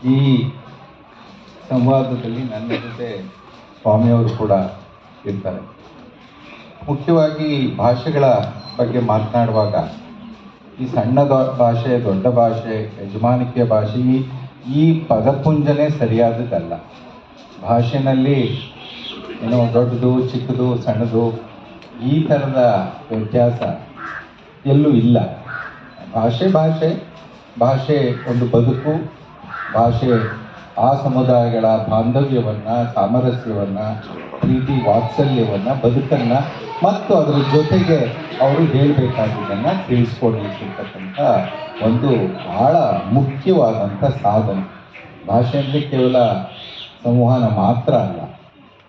ಈ ಸಂವಾದದಲ್ಲಿ ನನ್ನ ಜೊತೆ ಸ್ವಾಮಿಯವರು ಕೂಡ ಇರ್ತಾರೆ. ಮುಖ್ಯವಾಗಿ ಭಾಷೆಗಳ ಬಗ್ಗೆ ಮಾತನಾಡುವಾಗ ಈ ಸಣ್ಣ ಭಾಷೆ, ದೊಡ್ಡ ಭಾಷೆ, ಯಜಮಾನಿಕೆಯ ಭಾಷೆ, ಈ ಪದಪುಂಜನೇ ಸರಿಯಾದದ್ದಲ್ಲ. ಭಾಷೆನಲ್ಲಿ ದೊಡ್ಡದು, ಚಿಕ್ಕದು, ಸಣ್ಣದು ಈ ಥರದ ವ್ಯತ್ಯಾಸ ಎಲ್ಲೂ ಇಲ್ಲ. ಭಾಷೆ ಭಾಷೆ ಭಾಷೆ ಒಂದು ಬದುಕು. ಭಾಷೆ ಆ ಸಮುದಾಯಗಳ ಬಾಂಧವ್ಯವನ್ನು, ಸಾಮರಸ್ಯವನ್ನು, ಪ್ರೀತಿ ವಾತ್ಸಲ್ಯವನ್ನು, ಬದುಕನ್ನು ಮತ್ತು ಅದರ ಜೊತೆಗೆ ಅವರು ಹೇಳಬೇಕಾಗಿದ್ದನ್ನು ತಿಳಿಸ್ಕೊಡ್ಲಿಕ್ಕಿರ್ತಕ್ಕಂಥ ಒಂದು ಬಹಳ ಮುಖ್ಯವಾದಂಥ ಸಾಧನೆ. ಭಾಷೆ ಅಂದರೆ ಕೇವಲ ಸಂವಹನ ಮಾತ್ರ ಅಲ್ಲ,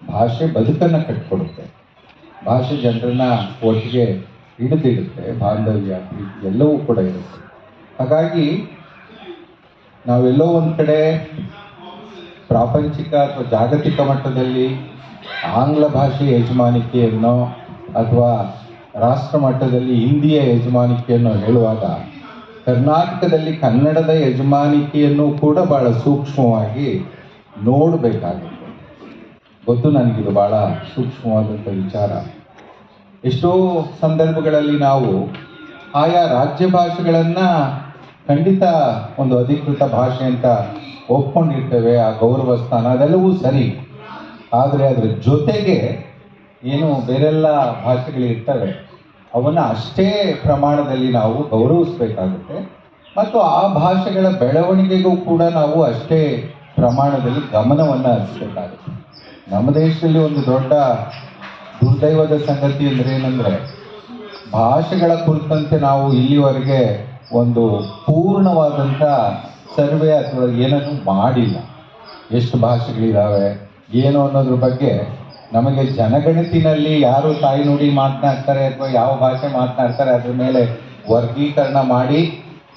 ಭಾಷೆ ಬದುಕನ್ನು ಕಟ್ಕೊಡುತ್ತೆ. ಭಾಷೆ ಜನರನ್ನ ಒಟ್ಟಿಗೆ ಹಿಡಿದಿಡುತ್ತೆ. ಬಾಂಧವ್ಯ, ಪ್ರೀತಿ ಎಲ್ಲವೂ ಕೂಡ ಇರುತ್ತೆ. ಹಾಗಾಗಿ ನಾವೆಲ್ಲೋ ಒಂದು ಕಡೆ ಪ್ರಾಪಂಚಿಕ ಅಥವಾ ಜಾಗತಿಕ ಮಟ್ಟದಲ್ಲಿ ಆಂಗ್ಲ ಭಾಷೆಯ ಯಜಮಾನಿಕೆಯನ್ನು ಅಥವಾ ರಾಷ್ಟ್ರ ಮಟ್ಟದಲ್ಲಿ ಹಿಂದಿಯ ಯಜಮಾನಿಕೆಯನ್ನು ಹೇಳುವಾಗ ಕರ್ನಾಟಕದಲ್ಲಿ ಕನ್ನಡದ ಯಜಮಾನಿಕೆಯನ್ನು ಕೂಡ ಭಾಳ ಸೂಕ್ಷ್ಮವಾಗಿ ನೋಡಬೇಕಾಗುತ್ತೆ. ಗೊತ್ತು ನನಗಿದು ಭಾಳ ಸೂಕ್ಷ್ಮವಾದಂಥ ವಿಚಾರ. ಎಷ್ಟೋ ಸಂದರ್ಭಗಳಲ್ಲಿ ನಾವು ಆಯಾ ರಾಜ್ಯ ಭಾಷೆಗಳನ್ನು ಖಂಡಿತ ಒಂದು ಅಧಿಕೃತ ಭಾಷೆ ಅಂತ ಒಪ್ಕೊಂಡಿರ್ತೇವೆ, ಆ ಗೌರವ ಸ್ಥಾನ ಅದೆಲ್ಲವೂ ಸರಿ. ಆದರೆ ಅದರ ಜೊತೆಗೆ ಏನು ಬೇರೆಲ್ಲ ಭಾಷೆಗಳಿರ್ತವೆ ಅವನ್ನು ಅಷ್ಟೇ ಪ್ರಮಾಣದಲ್ಲಿ ನಾವು ಗೌರವಿಸಬೇಕಾಗುತ್ತೆ ಮತ್ತು ಆ ಭಾಷೆಗಳ ಬೆಳವಣಿಗೆಗೂ ಕೂಡ ನಾವು ಅಷ್ಟೇ ಪ್ರಮಾಣದಲ್ಲಿ ಗಮನವನ್ನು ಹರಿಸಬೇಕಾಗುತ್ತೆ. ನಮ್ಮ ದೇಶದಲ್ಲಿ ಒಂದು ದೊಡ್ಡ ದುರ್ದೈವದ ಸಂಗತಿ ಅಂದರೆ ಏನಂದರೆ, ಭಾಷೆಗಳ ಕುರಿತಂತೆ ನಾವು ಇಲ್ಲಿವರೆಗೆ ಒಂದು ಪೂರ್ಣವಾದಂಥ ಸರ್ವೆ ಅಥವಾ ಏನನ್ನು ಮಾಡಿಲ್ಲ. ಎಷ್ಟು ಭಾಷೆಗಳಿದ್ದಾವೆ ಏನು ಅನ್ನೋದ್ರ ಬಗ್ಗೆ ನಮಗೆ ಜನಗಣತಿನಲ್ಲಿ ಯಾರು ತಾಯ್ನುಡಿ ಮಾತನಾಡ್ತಾರೆ ಅಥವಾ ಯಾವ ಭಾಷೆ ಮಾತನಾಡ್ತಾರೆ ಅದ್ರ ಮೇಲೆ ವರ್ಗೀಕರಣ ಮಾಡಿ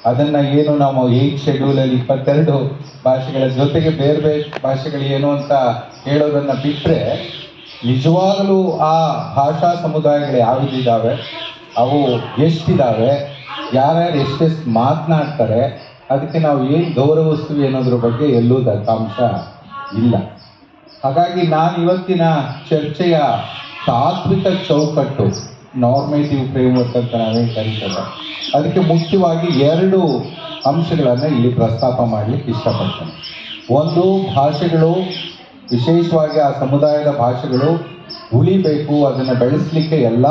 ಅದನ್ನು ಏನು ನಾವು 8 ಶೆಡ್ಯೂಲಲ್ಲಿ 22 ಭಾಷೆಗಳ ಜೊತೆಗೆ ಬೇರೆ ಬೇರೆ ಭಾಷೆಗಳು ಏನು ಅಂತ ಹೇಳೋದನ್ನು ಬಿಟ್ಟರೆ, ನಿಜವಾಗಲೂ ಆ ಭಾಷಾ ಸಮುದಾಯಗಳು ಯಾವುದಿದ್ದಾವೆ, ಅವು ಎಷ್ಟಿದ್ದಾವೆ, ಯಾರ್ಯಾರು ಎಷ್ಟೆಷ್ಟು ಮಾತನಾಡ್ತಾರೆ, ಅದಕ್ಕೆ ನಾವು ಏನು ಗೌರವಿಸ್ತೀವಿ ಅನ್ನೋದ್ರ ಬಗ್ಗೆ ಎಲ್ಲೂ ದತ್ತಾಂಶ ಇಲ್ಲ. ಹಾಗಾಗಿ ನಾನು ಇವತ್ತಿನ ಚರ್ಚೆಯ ತಾತ್ವಿಕ ಚೌಕಟ್ಟು, ನಾರ್ಮೇಟಿವ್ ಫ್ರೇಮ್ವರ್ಕ್ ಅಂತ ನಾವೇನು ಕರೀತೇವೆ, ಅದಕ್ಕೆ ಮುಖ್ಯವಾಗಿ 2 ಅಂಶಗಳನ್ನು ಇಲ್ಲಿ ಪ್ರಸ್ತಾಪ ಮಾಡಲಿಕ್ಕೆ ಇಷ್ಟಪಡ್ತೇನೆ. ಒಂದು, ಭಾಷೆಗಳು, ವಿಶೇಷವಾಗಿ ಆ ಸಮುದಾಯದ ಭಾಷೆಗಳು ಉಳಿಬೇಕು, ಅದನ್ನು ಬೆಳೆಸಲಿಕ್ಕೆ ಎಲ್ಲ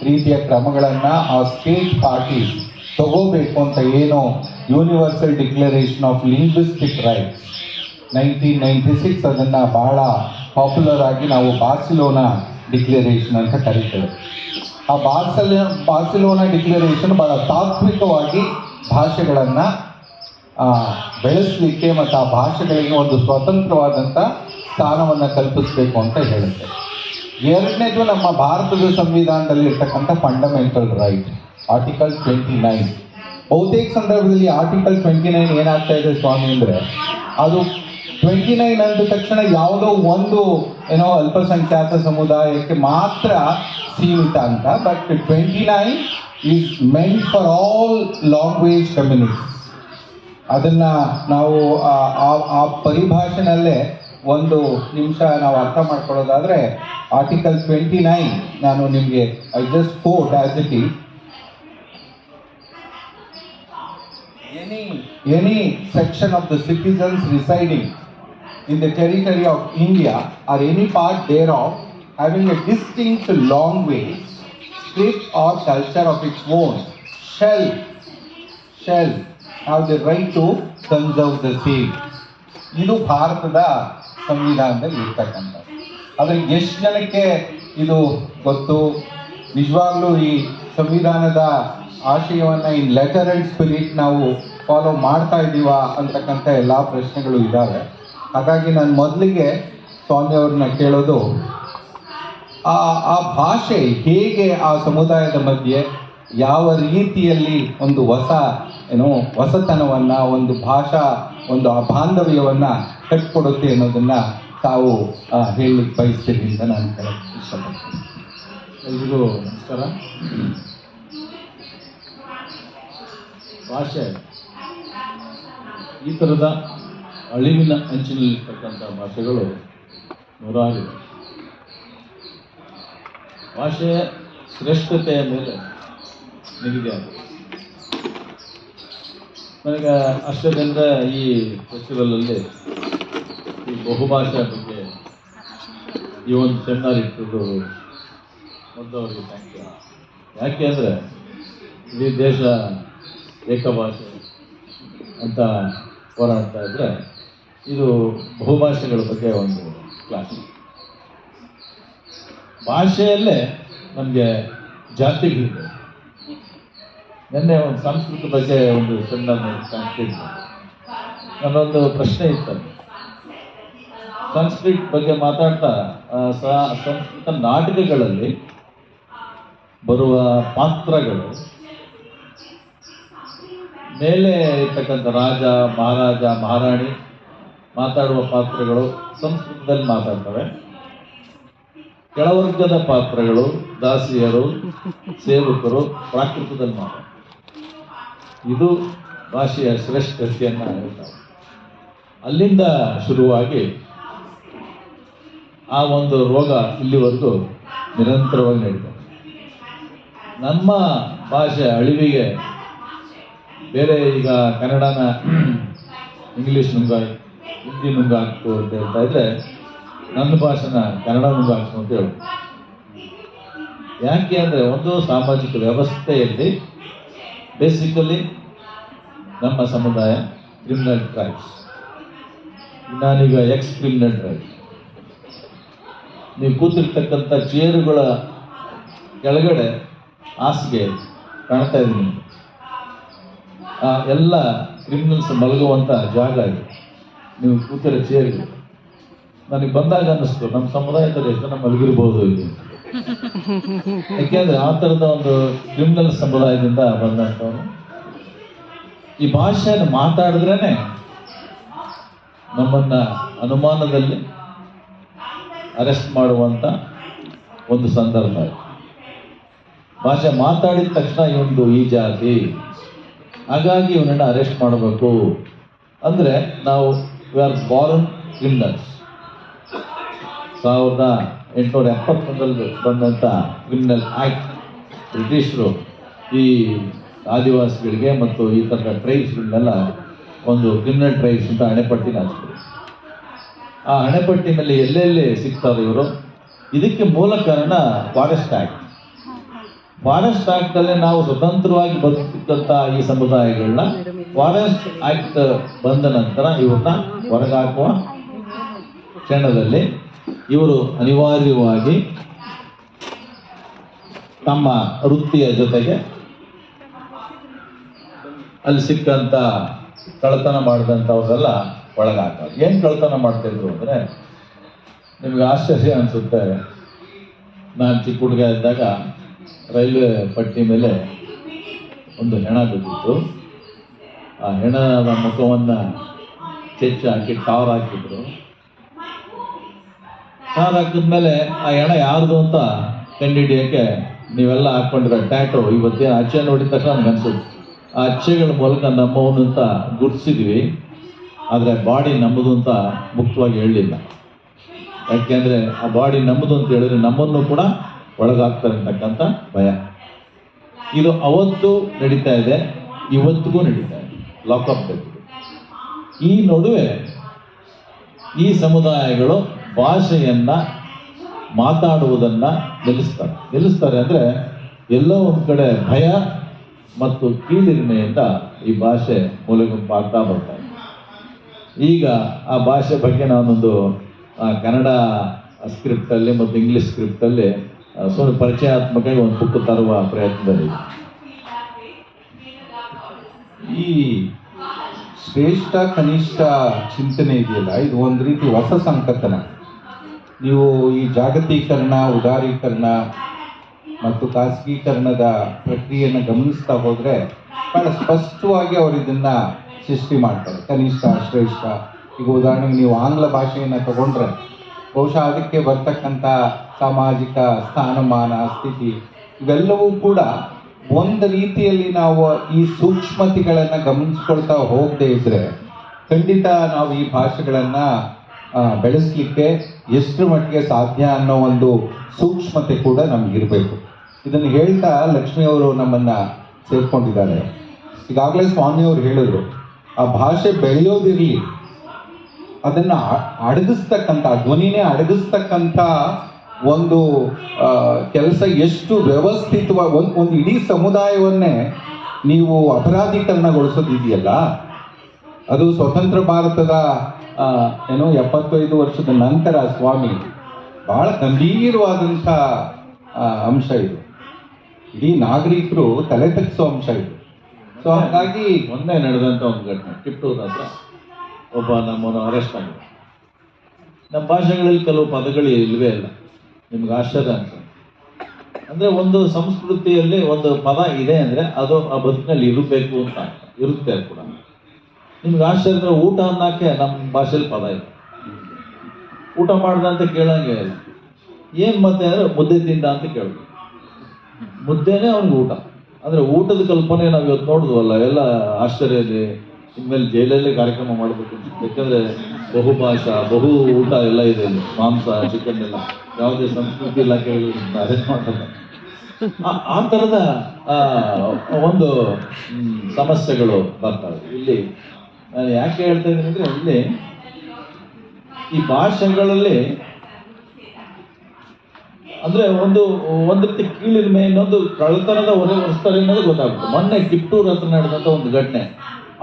ರೀತಿಯ ಕ್ರಮಗಳನ್ನು ಆ ಸ್ಟೇಟ್ ಪಾರ್ಟೀಸ್ ತಗೋಬೇಕು ಅಂತ ಏನು universal declaration of linguistic rights 1996 ಅದನ್ನು ಬಹಳ ಪಾಪ್ಯುಲರ್ ಆಗಿ ನಾವು ಬಾರ್ಸಿಲೋನಾ ಡಿಕ್ಲರೇಷನ್ ಅಂತ ಕರೀತೇವೆ. ಆ ಬಾರ್ಸಿಲೋನಾ ಡಿಕ್ಲರೇಷನ್ ಬಹಳ ತಾತ್ವಿಕವಾಗಿ ಭಾಷೆಗಳನ್ನು ಬೆಳೆಸಲಿಕ್ಕೆ ಮತ್ತು ಆ ಭಾಷೆಗಳಿಗೆ ಒಂದು ಸ್ವತಂತ್ರವಾದಂಥ ಸ್ಥಾನವನ್ನು ಕಲ್ಪಿಸಬೇಕು ಅಂತ ಹೇಳುತ್ತೆ. ಎರಡನೇದು, ನಮ್ಮ ಭಾರತದ ಸಂವಿಧಾನದಲ್ಲಿ ಇರ್ತಕ್ಕಂಥ ಫಂಡಮೆಂಟಲ್ ರೈಟ್ ಆರ್ಟಿಕಲ್ 29. ಬಹುತೇಕ ಸಂದರ್ಭದಲ್ಲಿ ಆರ್ಟಿಕಲ್ 29 ಏನಾಗ್ತಾ ಇದೆ ಸ್ವಾಮಿ ಅಂದರೆ, ಅದು 29 ಅಂದ ತಕ್ಷಣ ಯಾವುದೋ ಒಂದು ಅಲ್ಪಸಂಖ್ಯಾತ ಸಮುದಾಯಕ್ಕೆ ಮಾತ್ರ ಸೀಮಿತ ಅಂತ. But 29 is meant for all language communities. ಅದನ್ನು ನಾವು ಆ ಪರಿಭಾಷೆನಲ್ಲೇ ಒಂದು ನಿಮಿಷ ನಾವು ಅರ್ಥ ಮಾಡ್ಕೊಳ್ಳೋದಾದರೆ, ಆರ್ಟಿಕಲ್ 29 ನಾನು ನಿಮಗೆ I just quote as it is. Any section of the citizens residing in the territory of India or any part thereof having a distinct language, script or culture of its own shall have the right to conserve the same. ಇದು ಭಾರತದ ಸಂವಿಧಾನದಲ್ಲಿ ಇರ್ತಕ್ಕಂಥದ್ದು. ಆದರೆ ಎಷ್ಟು ಜನಕ್ಕೆ ಇದು ಗೊತ್ತು? ನಿಜವಾಗ್ಲೂ ಈ ಸಂವಿಧಾನದ ಆಶಯವನ್ನು ಇನ್ ಲೆಟರ್ ಆ್ಯಂಡ್ ಸ್ಪಿರಿಟ್ ನಾವು ಫಾಲೋ ಮಾಡ್ತಾ ಇದ್ದೀವಾ ಅಂತಕ್ಕಂಥ ಎಲ್ಲ ಪ್ರಶ್ನೆಗಳು ಇದ್ದಾವೆ. ಹಾಗಾಗಿ ನಾನು ಮೊದಲಿಗೆ ಸ್ವಾಮಿಯವ್ರನ್ನ ಕೇಳೋದು, ಆ ಭಾಷೆ ಹೇಗೆ ಆ ಸಮುದಾಯದ ಮಧ್ಯೆ ಯಾವ ರೀತಿಯಲ್ಲಿ ಒಂದು ಹೊಸತನವನ್ನು, ಒಂದು ಭಾಷಾ ಒಂದು ಆ ಬಾಂಧವ್ಯವನ್ನು ಕಟ್ಕೊಡುತ್ತೆ ಅನ್ನೋದನ್ನು ತಾವು ಹೇಳಲಿಕ್ಕೆ ಬಯಸ್ತೀರಿ ಅಂತ ನಾನು ಕೇಳಕ್ಕೆ ಇಷ್ಟಪಡ್ತೀನಿ. ಎಲ್ರಿಗೂ ನಮಸ್ಕಾರ. ಭಾಷೆ ಈ ಥರದ ಅಳಿವಿನ ಅಂಚಿನಲ್ಲಿರ್ತಕ್ಕಂಥ ಭಾಷೆಗಳು ನೂರಾರಿವೆ. ಭಾಷೆ ಶ್ರೇಷ್ಠತೆಯ ಮೇಲೆ ನಿಗದಿ ಆಗಿದೆ. ನನಗೆ ಅಷ್ಟರಿಂದ ಈ ಫೆಸ್ಟಿವಲಲ್ಲಿ ಈ ಬಹುಭಾಷಾ ಬಗ್ಗೆ ಈ ಒಂದು ಸೆಮಿನಾರ್ ಇಟ್ಟಿದ್ದು ಮೊದಲವರಿಗೆ ಥ್ಯಾಂಕ್ ಯು. ಯಾಕೆ ಅಂದರೆ ಇಡೀ ದೇಶ ಏಕಭಾಷೆ ಅಂತ ಹೋರಾಡ್ತಾ ಇದ್ದರೆ ಇದು ಬಹುಭಾಷೆಗಳ ಬಗ್ಗೆ ಒಂದು ಕ್ಲಾಸ್. ಭಾಷೆಯಲ್ಲೇ ನಮಗೆ ಜಾತಿಗಳಿದೆ. ನಿನ್ನೆ ಒಂದು ಸಂಸ್ಕೃತ ಬಗ್ಗೆ ಒಂದು ಸೆಮಿನಾರ್ ಸಂಸ್ಕೃತ ನನ್ನೊಂದು ಪ್ರಶ್ನೆ ಇತ್ತು. ಸಂಸ್ಕೃತ ಬಗ್ಗೆ ಮಾತಾಡ್ತಾ ಸಂಸ್ಕೃತ ನಾಟಕಗಳಲ್ಲಿ ಬರುವ ಪಾತ್ರಗಳು ಮೇಲೆ ಇರ್ತಕ್ಕಂಥ ರಾಜ ಮಹಾರಾಜ ಮಹಾರಾಣಿ ಮಾತಾಡುವ ಪಾತ್ರಗಳು ಸಂಸ್ಕೃತದಲ್ಲಿ ಮಾತಾಡ್ತವೆ. ಕೆಳವರ್ಗದ ಪಾತ್ರಗಳು ದಾಸಿಯರು ಸೇವಕರು ಪ್ರಾಕೃತದಲ್ಲಿ ಮಾತಾಡ್ತಾರೆ. ಇದು ಭಾಷೆಯ ಶ್ರೇಷ್ಠತೆಯನ್ನು ಹೇಳ್ತಾರೆ. ಅಲ್ಲಿಂದ ಶುರುವಾಗಿ ಆ ಒಂದು ರೋಗ ಇಲ್ಲಿವರೆಗೂ ನಿರಂತರವಾಗಿ ನಡೀತದೆ. ನಮ್ಮ ಭಾಷೆ ಅಳಿವಿಗೆ ಬೇರೆ ಈಗ ಕನ್ನಡನ ಇಂಗ್ಲೀಷ್ ನುಂಗಾಯ್ತು, ಹಿಂದಿ ನುಂಗಾಕ್ತು ಅಂತ ಹೇಳ್ತಾ ಇದ್ರೆ ನನ್ನ ಭಾಷೆನ ಕನ್ನಡ ನುಂಗಾಕ್ತು ಅಂತ ಹೇಳಿ. ಯಾಕೆ ಅಂದರೆ ಒಂದು ಸಾಮಾಜಿಕ ವ್ಯವಸ್ಥೆಯಲ್ಲಿ ಬೇಸಿಕಲಿ ನಮ್ಮ ಸಮುದಾಯ ಕ್ರಿಮಿನಲ್ ಟ್ರೈಬ್ಸ್. ನಾನೀಗ ಎಕ್ಸ್ ಕ್ರಿಮಿನಲ್ ಟ್ರೈಬ್. ನೀವು ಕೂತಿರ್ತಕ್ಕಂಥ ಚೇರುಗಳ ಕೆಳಗಡೆ ಹಾಸಿಗೆ ಕಾಣ್ತಾ ಇದ್ದೀನಿ. ಆ ಎಲ್ಲ ಕ್ರಿಮಿನಲ್ಸ್ ಮಲಗುವಂಥ ಜಾಗ ಇದೆ. ನೀವು ಕೂತಿರೋ ಚೇರ್ಗಳು ನನಗೆ ಬಂದಾಗ ಅನ್ನಿಸ್ತು ನಮ್ಮ ಸಮುದಾಯದಲ್ಲಿ ಎಷ್ಟು ಜನ ಮಲಗಿರ್ಬೋದು ಇಲ್ಲಿ. ಯಾಕೆಂದ್ರೆ ಆ ಥರದ ಒಂದು ಕ್ರಿಮಿನಲ್ ಸಮುದಾಯದಿಂದ ಬಂದಂಥವ್ರು. ಈ ಭಾಷೆಯನ್ನು ಮಾತಾಡಿದ್ರೇ ನಮ್ಮನ್ನ ಅನುಮಾನದಲ್ಲಿ ಅರೆಸ್ಟ್ ಮಾಡುವಂಥ ಒಂದು ಸಂದರ್ಭ. ಭಾಷೆ ಮಾತಾಡಿದ ತಕ್ಷಣ ಇವೊಂದು ಈ ಜಾತಿ, ಹಾಗಾಗಿ ಇವನನ್ನು ಅರೆಸ್ಟ್ ಮಾಡಬೇಕು ಅಂದರೆ ನಾವು ವಿ ಆರ್ ಬಾರ್ನ್ ಕ್ರಿಮಿನಲ್ಸ್. 1871 ಬಂದಂಥ ಕ್ರಿಮಿನಲ್ ಆ್ಯಕ್ಟ್ ಬ್ರಿಟಿಷರು ಈ ಆದಿವಾಸಿಗಳಿಗೆ ಮತ್ತು ಈ ಥರದ ಟ್ರೈಬ್ಸ್ಗಳನ್ನೆಲ್ಲ ಒಂದು ಕ್ರಿಮಿನಲ್ ಟ್ರೈಬ್ಸ್ ಅಂತ ಹಣೆಪಟ್ಟಿನ ಹಾಕ್ತಾರೆ. ಆ ಹಣೆಪಟ್ಟಿನಲ್ಲಿ ಎಲ್ಲೆಲ್ಲಿ ಸಿಗ್ತಾರೆ ಇವರು. ಇದಕ್ಕೆ ಮೂಲ ಕಾರಣ ಫಾರೆಸ್ಟ್ ಆ್ಯಕ್ಟ್. ಫಾರೆಸ್ಟ್ ಆ್ಯಕ್ಟಲ್ಲೇ ನಾವು ಸ್ವತಂತ್ರವಾಗಿ ಬದುಕಿದ್ದಂಥ ಈ ಸಮುದಾಯಗಳನ್ನ ಫಾರೆಸ್ಟ್ ಆ್ಯಕ್ಟ್ ಬಂದ ನಂತರ ಇವ್ರನ್ನ ಹೊರಗಾಕುವ ಕ್ಷಣದಲ್ಲಿ ಇವರು ಅನಿವಾರ್ಯವಾಗಿ ತಮ್ಮ ವೃತ್ತಿಯ ಜೊತೆಗೆ ಅಲ್ಲಿ ಸಿಕ್ಕಂಥ ಕಳ್ಳತನ ಮಾಡಿದಂಥವ್ರೆಲ್ಲ ಒಳಗಾಕ. ಏನು ಕಳ್ಳತನ ಮಾಡ್ತಾಯಿದ್ರು ಅಂದರೆ ನಿಮಗೆ ಆಶ್ಚರ್ಯ ಅನಿಸುತ್ತೆ. ನಾನು ಚಿಕ್ಕ ಹುಡುಗ ಇದ್ದಾಗ ರೈಲ್ವೆ ಪಟ್ಟಿ ಮೇಲೆ ಒಂದು ಹೆಣ ಬಿದ್ದಿತ್ತು. ಆ ಹೆಣದ ಮುಖವನ್ನು ಚೆಚ್ಚಿ ಹಾಕಿ ಟಾರ್ ಹಾಕಿದ್ರು. ಟಾರ್ ಹಾಕಿದ್ಮೇಲೆ ಆ ಹೆಣ ಯಾರ್ದು ಅಂತ ಕಂಡುಹಿಡಿಯೋಕ್ಕೆ ನೀವೆಲ್ಲ ಹಾಕ್ಕೊಂಡಿರೋ ಟ್ಯಾಟೋ ಇವತ್ತೇನು ಅಚ್ಚೆ ನೋಡಿದ ತಕ್ಷಣ ನನಗೆ ಅನ್ಸುತ್ತೆ ಆ ಅಚ್ಚೆಗಳ ಮೂಲಕ ನಮ್ಮವನು ಅಂತ ಗುರುತಿಸಿದ್ವಿ. ಆದರೆ ಬಾಡಿ ನಮ್ಮದು ಅಂತ ಮುಕ್ತವಾಗಿ ಹೇಳಲಿಲ್ಲ. ಯಾಕೆಂದರೆ ಆ ಬಾಡಿ ನಮ್ಮದು ಅಂತ ಹೇಳಿದ್ರೆ ನಮ್ಮನ್ನು ಕೂಡ ಒಳಗಾಗ್ತಾರೆ ಅಂತಕ್ಕಂಥ ಭಯ. ಇದು ಅವತ್ತು ನಡೀತಾ ಇದೆ, ಇವತ್ತಿಗೂ ನಡೀತಾ ಇದೆ. Lockup death. ಈ ನಡುವೆ ಈ ಸಮುದಾಯಗಳು ಭಾಷೆಯನ್ನು ಮಾತಾಡುವುದನ್ನು ನಿಲ್ಲಿಸ್ತಾರೆ ಅಂದರೆ ಎಲ್ಲೋ ಒಂದು ಕಡೆ ಭಯ ಮತ್ತು ಕೀಳಿರಿಮೆಯಿಂದ ಈ ಭಾಷೆ ಮೂಲೆಗುಂಪಾಗ್ತಾ ಬರ್ತಾರೆ. ಈಗ ಆ ಭಾಷೆ ಬಗ್ಗೆ ನಾನೊಂದು ಕನ್ನಡ ಸ್ಕ್ರಿಪ್ಟಲ್ಲಿ ಮತ್ತು ಇಂಗ್ಲೀಷ್ ಸ್ಕ್ರಿಪ್ಟಲ್ಲಿ ಸ್ವಲ್ಪ ಪರಿಚಯಾತ್ಮಕವಾಗಿ ಒಂದು ಬುಕ್ ತರುವ ಪ್ರಯತ್ನದಲ್ಲಿ. ಈ ಶ್ರೇಷ್ಠ ಕನಿಷ್ಠ ಚಿಂತನೆ ಇದೆಯಲ್ಲ, ಇದು ಒಂದು ರೀತಿ ಹೊಸ ಸಂಕಥನ. ನೀವು ಈ ಜಾಗತೀಕರಣ, ಉದಾರೀಕರಣ ಮತ್ತು ಖಾಸಗೀಕರಣದ ಪ್ರಕ್ರಿಯೆಯನ್ನು ಗಮನಿಸ್ತಾ ಹೋದರೆ ಬಹಳ ಸ್ಪಷ್ಟವಾಗಿ ಅವರು ಇದನ್ನ ಸೃಷ್ಟಿ ಮಾಡ್ತಾರೆ. ಕನಿಷ್ಠ ಶ್ರೇಷ್ಠ. ಈಗ ಉದಾಹರಣೆಗೆ ನೀವು ಆಂಗ್ಲ ಭಾಷೆಯನ್ನು ತಗೊಂಡ್ರೆ ಬಹುಶಃ ಅದಕ್ಕೆ ಬರ್ತಕ್ಕಂಥ ಸಾಮಾಜಿಕ ಸ್ಥಾನಮಾನ ಸ್ಥಿತಿ ಇವೆಲ್ಲವೂ ಕೂಡ ಒಂದು ರೀತಿಯಲ್ಲಿ ನಾವು ಈ ಸೂಕ್ಷ್ಮತೆಗಳನ್ನು ಗಮನಿಸ್ಕೊಳ್ತಾ ಹೋಗದೆ ಇದ್ರೆ ಖಂಡಿತ ನಾವು ಈ ಭಾಷೆಗಳನ್ನು ಬೆಳೆಸಲಿಕ್ಕೆ ಎಷ್ಟರ ಮಟ್ಟಿಗೆ ಸಾಧ್ಯ ಅನ್ನೋ ಒಂದು ಸೂಕ್ಷ್ಮತೆ ಕೂಡ ನಮಗಿರಬೇಕು. ಇದನ್ನು ಹೇಳ್ತಾ ಲಕ್ಷ್ಮಿ ಅವರು ನಮ್ಮನ್ನು ಸೇರ್ಕೊಂಡಿದ್ದಾರೆ. ಈಗಾಗಲೇ ಸ್ವಾಮಿಯವರು ಹೇಳಿದ್ರು, ಆ ಭಾಷೆ ಬೆಳೆಯೋದಿರಲಿ, ಅದನ್ನು ಅಡಗಿಸ್ತಕ್ಕಂಥ, ಧ್ವನಿನೇ ಅಡಗಿಸ್ತಕ್ಕಂಥ ಒಂದು ಕೆಲಸ ಎಷ್ಟು ವ್ಯವಸ್ಥಿತವಾಗಿ ಒಂದು ಇಡೀ ಸಮುದಾಯವನ್ನೇ ನೀವು ಅಪರಾಧೀಕರಣಗೊಳಿಸೋದಿದೆಯಲ್ಲ, ಅದು ಸ್ವತಂತ್ರ ಭಾರತದ 75 ವರ್ಷದ ನಂತರ ಸ್ವಾಮಿ ಬಹಳ ಗಂಭೀರವಾದಂಥ ಅಂಶ ಇದು. ಇಡೀ ನಾಗರಿಕರು ತಲೆ ತಗ್ಗಿಸೋ ಅಂಶ ಇದು. ಸೊ ಹಾಗಾಗಿ ಮೊನ್ನೆ ನಡೆದಂಥ ಒಂದು ಘಟನೆ, ಟಿಪ್ಪೂರ್ ಹತ್ರ ಒಬ್ಬ ನಮ್ಮನ್ನು ಅರೆಸ್ಟ್ ಆಗಿದೆ. ನಮ್ಮ ಭಾಷೆಗಳಲ್ಲಿ ಕೆಲವು ಪದಗಳು ಇಲ್ಲವೇ ಇಲ್ಲ. ನಿಮ್ಗೆ ಆಶ್ಚರ್ಯ ಅಂತ ಅಂದರೆ, ಒಂದು ಸಂಸ್ಕೃತಿಯಲ್ಲಿ ಒಂದು ಪದ ಇದೆ ಅಂದರೆ ಅದು ಆ ಬದುಕಿನಲ್ಲಿ ಇರಬೇಕು ಅಂತ ಇರುತ್ತೆ ಕೂಡ. ನಿಮ್ಗೆ ಆಶ್ಚರ್ಯ, ಊಟ ಅನ್ನೋಕ್ಕೆ ನಮ್ಮ ಭಾಷೆಯಲ್ಲಿ ಪದ ಇದೆ. ಊಟ ಮಾಡ್ದ ಅಂತ ಕೇಳಂಗೆ ಇಲ್ಲ. ಏನು ಮತ್ತೆ ಅಂದರೆ ಮುದ್ದೆ ತಿಂದ ಅಂತ ಕೇಳೋದು. ಮುದ್ದೆನೇ ಅವ್ನಿಗೆ ಊಟ. ಅಂದರೆ ಊಟದ ಕಲ್ಪನೆ ನಾವು ಇವತ್ತು ನೋಡಿದ್ವಲ್ಲ, ಎಲ್ಲ ಆಶ್ಚರ್ಯ ಇದೆ. ಇನ್ಮೇಲೆ ಜೈಲಲ್ಲೇ ಕಾರ್ಯಕ್ರಮ ಮಾಡಬೇಕು. ಯಾಕಂದರೆ ಬಹುಭಾಷಾ, ಬಹು ಊಟ ಎಲ್ಲ ಇದೆ ಇಲ್ಲಿ. ಮಾಂಸ, ಚಿಕನ್ ಎಲ್ಲ ಯಾವುದೇ ಸಂಸ್ಕೃತಿ ಇಲಾಖೆಗಳು ಅರೇಂಜ್ ಮಾಡಲ್ಲ. ಆ ಥರದ ಒಂದು ಸಮಸ್ಯೆಗಳು ಬರ್ತವೆ ಇಲ್ಲಿ. ನಾನು ಯಾಕೆ ಹೇಳ್ತಾ ಇದ್ದೀನಿ ಅಂದರೆ, ಇಲ್ಲಿ ಈ ಭಾಷೆಗಳಲ್ಲಿ ಅಂದರೆ ಒಂದು ರೀತಿ ಕೀಳಿರಿಮೆ, ಇನ್ನೊಂದು ಕಳ್ಳತನದ ಹೊರೆ ಹೊರಿಸ್ತಾರೆ ಅನ್ನೋದು ಗೊತ್ತಾಗುತ್ತೆ. ಮೊನ್ನೆ ಟಿಪ್ಪೂರ್ ಹತ್ರ ನಡೆದಂಥ ಒಂದು ಘಟನೆ,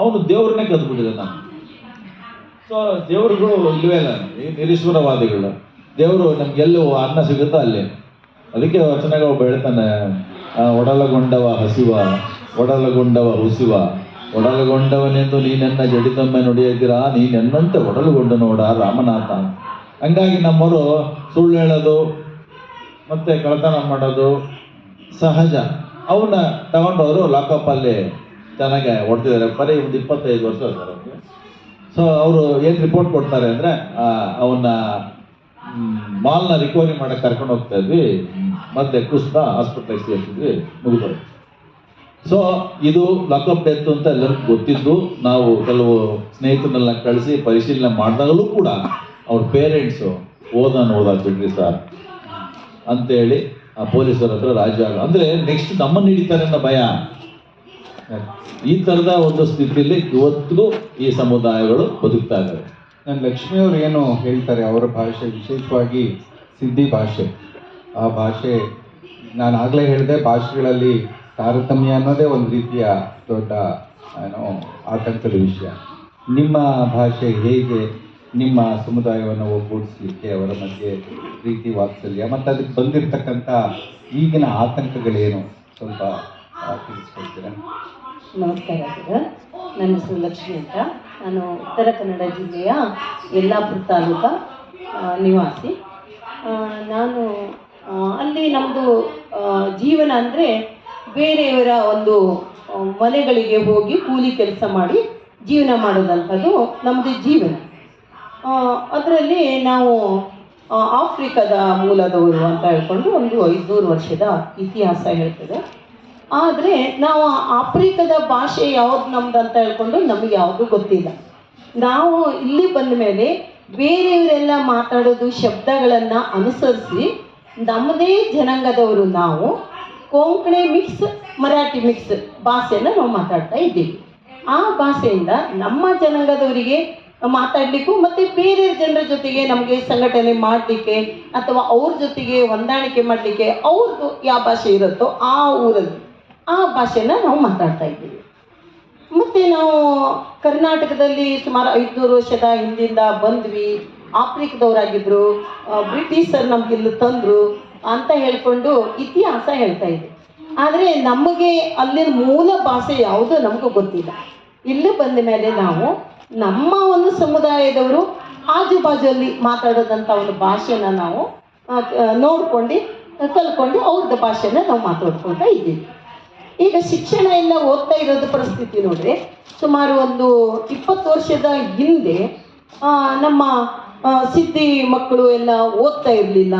ಅವನು ದೇವ್ರನ್ನೇ ಕದ್ಬಿಟ್ಟಿದೆ. ನಾನು ಸೊ ದೇವರುಗಳು ಇಲ್ಲವೇ ಇಲ್ಲ, ಈ ನಿರೀಶ್ವರವಾದಿಗಳು. ದೇವರು ನಮ್ಗೆಲ್ಲೂ ಅನ್ನ ಸಿಗುತ್ತಾ ಅಲ್ಲಿ. ಅದಕ್ಕೆ ವಚನಗಳು ಬೆಳ್ತಾನೆ, ಒಡಲಗೊಂಡವ ಹಸಿವ, ಒಡಲಗೊಂಡವ ಹುಸಿವ, ಒಡಲಗೊಂಡವನೆಂದು ನೀನೆನ್ನ ಜಡಿತೊಮ್ಮೆ ನುಡಿಯದಿರಾ, ನೀನೆನ್ನಂತೆ ಒಡಲುಗೊಂಡು ನೋಡ ರಾಮನಾಥ. ಹಂಗಾಗಿ ನಮ್ಮವರು ಸುಳ್ಳು ಹೇಳೋದು ಮತ್ತೆ ಕಳ್ಳತನ ಮಾಡೋದು ಸಹಜ. ಅವನ್ನ ತಗೊಂಡವರು ಲಾಕಪ್ಪಲ್ಲಿ ಚೆನ್ನಾಗಿ ಹೊಡ್ತಿದ್ದಾರೆ. ಬರೀ ಒಂದು 25 ವರ್ಷ ಇರ್ತಾರೆ ಅವ್ರಿಗೆ. ಸೊ ಅವರು ಏನು ರಿಪೋರ್ಟ್ ಕೊಡ್ತಾರೆ ಅಂದರೆ, ಅವನ್ನ ಮಾಲ್ನ ರಿಕವರಿ ಮಾಡಕ್ಕೆ ಕರ್ಕೊಂಡು ಹೋಗ್ತಾ ಇದ್ವಿ, ಮತ್ತೆ ಕುಸ್ತ ಹಾಸ್ಪಿಟ್ಲಿಗೆ ಸೇರಿಸಿದ್ವಿ, ಮುಗಿದೋದು. ಸೊ ಇದು ಲಾಕಪ್ ಡೆತ್ ಅಂತ ಎಲ್ಲರಿಗೂ ಗೊತ್ತಿದ್ದು, ನಾವು ಕೆಲವು ಸ್ನೇಹಿತರನ್ನೆಲ್ಲ ಕಳಿಸಿ ಪರಿಶೀಲನೆ ಮಾಡಿದಾಗಲೂ ಕೂಡ ಅವ್ರ ಪೇರೆಂಟ್ಸು ಓದಾಕ್ ಬಿಡ್ರಿ ಸರ್ ಅಂತೇಳಿ ಆ ಪೊಲೀಸರ ಹತ್ರ ರಾಜ್ಯ ಅಂದರೆ ನೆಕ್ಸ್ಟ್ ನಮ್ಮನ್ನು ಹಿಡಿತಾರೆ ಅನ್ನೋ ಭಯ. ಈ ಥರದ ಒಂದು ಸ್ಥಿತಿಯಲ್ಲಿ ಇವತ್ತಿಗೂ ಈ ಸಮುದಾಯಗಳು ಬದುಕ್ತಾ ಇದ್ದಾರೆ. ನನ್ನ ಲಕ್ಷ್ಮಿಯವರು ಏನು ಹೇಳ್ತಾರೆ, ಅವರ ಭಾಷೆ ವಿಶೇಷವಾಗಿ ಸಿದ್ಧಿ ಭಾಷೆ, ಆ ಭಾಷೆ ನಾನು ಆಗಲೇ ಹೇಳಿದೆ, ಭಾಷೆಗಳಲ್ಲಿ ತಾರತಮ್ಯ ಅನ್ನೋದೇ ಒಂದು ರೀತಿಯ ದೊಡ್ಡ ಆತಂಕದ ವಿಷಯ. ನಿಮ್ಮ ಭಾಷೆ ಹೇಗೆ ನಿಮ್ಮ ಸಮುದಾಯವನ್ನು ಒಗ್ಗೂಡಿಸಲಿಕ್ಕೆ ಅವರ ಮಧ್ಯೆ ಪ್ರೀತಿ ವಾತ್ಸಲ್ಯ ಮತ್ತು ಅದಕ್ಕೆ ಬಂದಿರತಕ್ಕಂಥ ಈಗಿನ ಆತಂಕಗಳೇನು ಸ್ವಲ್ಪ ತಿಳಿಸ್ಕೊಡ್ತೀರಾ? ನಮಸ್ಕಾರ ಸರ್, ನನ್ನ ಹೆಸರು ಲಕ್ಷ್ಮಿ ಅಂತ. ನಾನು ಉತ್ತರ ಕನ್ನಡ ಜಿಲ್ಲೆಯ ಯಲ್ಲಾಪುರ ತಾಲೂಕ ನಿವಾಸಿ. ನಾನು ಅಲ್ಲಿ ನಮ್ಮದು ಜೀವನ ಅಂದರೆ ಬೇರೆಯವರ ಒಂದು ಮನೆಗಳಿಗೆ ಹೋಗಿ ಕೂಲಿ ಕೆಲಸ ಮಾಡಿ ಜೀವನ ಮಾಡೋದಂಥದ್ದು ನಮ್ಮದು ಜೀವನ. ಅದರಲ್ಲಿ ನಾವು ಆಫ್ರಿಕಾದ ಮೂಲದವರು ಅಂತ ಹೇಳ್ಕೊಂಡು ಒಂದು 500 ವರ್ಷದ ಇತಿಹಾಸ ಹೇಳ್ತದೆ. ಆದರೆ ನಾವು ಆಫ್ರಿಕಾದ ಭಾಷೆ ಯಾವ್ದು ನಮ್ದು ಅಂತ ಹೇಳ್ಕೊಂಡು ನಮಗೆ ಯಾವುದೂ ಗೊತ್ತಿಲ್ಲ. ನಾವು ಇಲ್ಲಿ ಬಂದ ಮೇಲೆ ಬೇರೆಯವರೆಲ್ಲ ಮಾತಾಡೋದು ಶಬ್ದಗಳನ್ನು ಅನುಸರಿಸಿ ನಮ್ಮದೇ ಜನಾಂಗದವರು ನಾವು ಕೊಂಕಣಿ ಮಿಕ್ಸ್ ಮರಾಠಿ ಮಿಕ್ಸ್ ಭಾಷೆಯನ್ನು ನಾವು ಮಾತಾಡ್ತಾ ಇದ್ದೀವಿ. ಆ ಭಾಷೆಯಿಂದ ನಮ್ಮ ಜನಾಂಗದವರಿಗೆ ಮಾತಾಡಲಿಕ್ಕೂ ಮತ್ತು ಬೇರೆ ಜನರ ಜೊತೆಗೆ ನಮಗೆ ಸಂಘಟನೆ ಮಾಡಲಿಕ್ಕೆ ಅಥವಾ ಅವ್ರ ಜೊತೆಗೆ ಹೊಂದಾಣಿಕೆ ಮಾಡಲಿಕ್ಕೆ ಅವ್ರದ್ದು ಯಾವ ಭಾಷೆ ಇರುತ್ತೋ ಆ ಊರಲ್ಲಿ ಆ ಭಾಷೆನ ನಾವು ಮಾತಾಡ್ತಾ ಇದ್ದೀವಿ. ಮತ್ತು ನಾವು ಕರ್ನಾಟಕದಲ್ಲಿ ಸುಮಾರು 500 ವರ್ಷದ ಹಿಂದಿಂದ ಬಂದ್ವಿ, ಆಫ್ರಿಕಾದವರಾಗಿದ್ದರು, ಬ್ರಿಟಿಷರು ನಮಗಿಲ್ಲಿ ತಂದರು ಅಂತ ಹೇಳ್ಕೊಂಡು ಇತಿಹಾಸ ಹೇಳ್ತಾ ಇದ್ವಿ. ಆದರೆ ನಮಗೆ ಅಲ್ಲಿನ ಮೂಲ ಭಾಷೆ ಯಾವುದೋ ನಮಗೂ ಗೊತ್ತಿಲ್ಲ. ಇಲ್ಲಿ ಬಂದ ಮೇಲೆ ನಾವು ನಮ್ಮ ಒಂದು ಸಮುದಾಯದವರು ಆಜು ಬಾಜುಲ್ಲಿ ಮಾತಾಡೋದಂಥ ಒಂದು ಭಾಷೆನ ನಾವು ನೋಡ್ಕೊಂಡು ಕಲ್ತ್ಕೊಂಡು ಅವ್ರದ್ದು ಭಾಷೆನ ನಾವು ಮಾತಾಡ್ಕೊಳ್ತಾ ಇದ್ದೀವಿ. ಈಗ ಶಿಕ್ಷಣ ಎಲ್ಲ ಓದ್ತಾ ಇರೋದು ಪರಿಸ್ಥಿತಿ ನೋಡ್ರಿ, ಸುಮಾರು ಒಂದು 20 ವರ್ಷದ ಹಿಂದೆ ನಮ್ಮ ಸಿದ್ಧಿ ಮಕ್ಕಳು ಎಲ್ಲ ಓದ್ತಾ ಇರಲಿಲ್ಲ.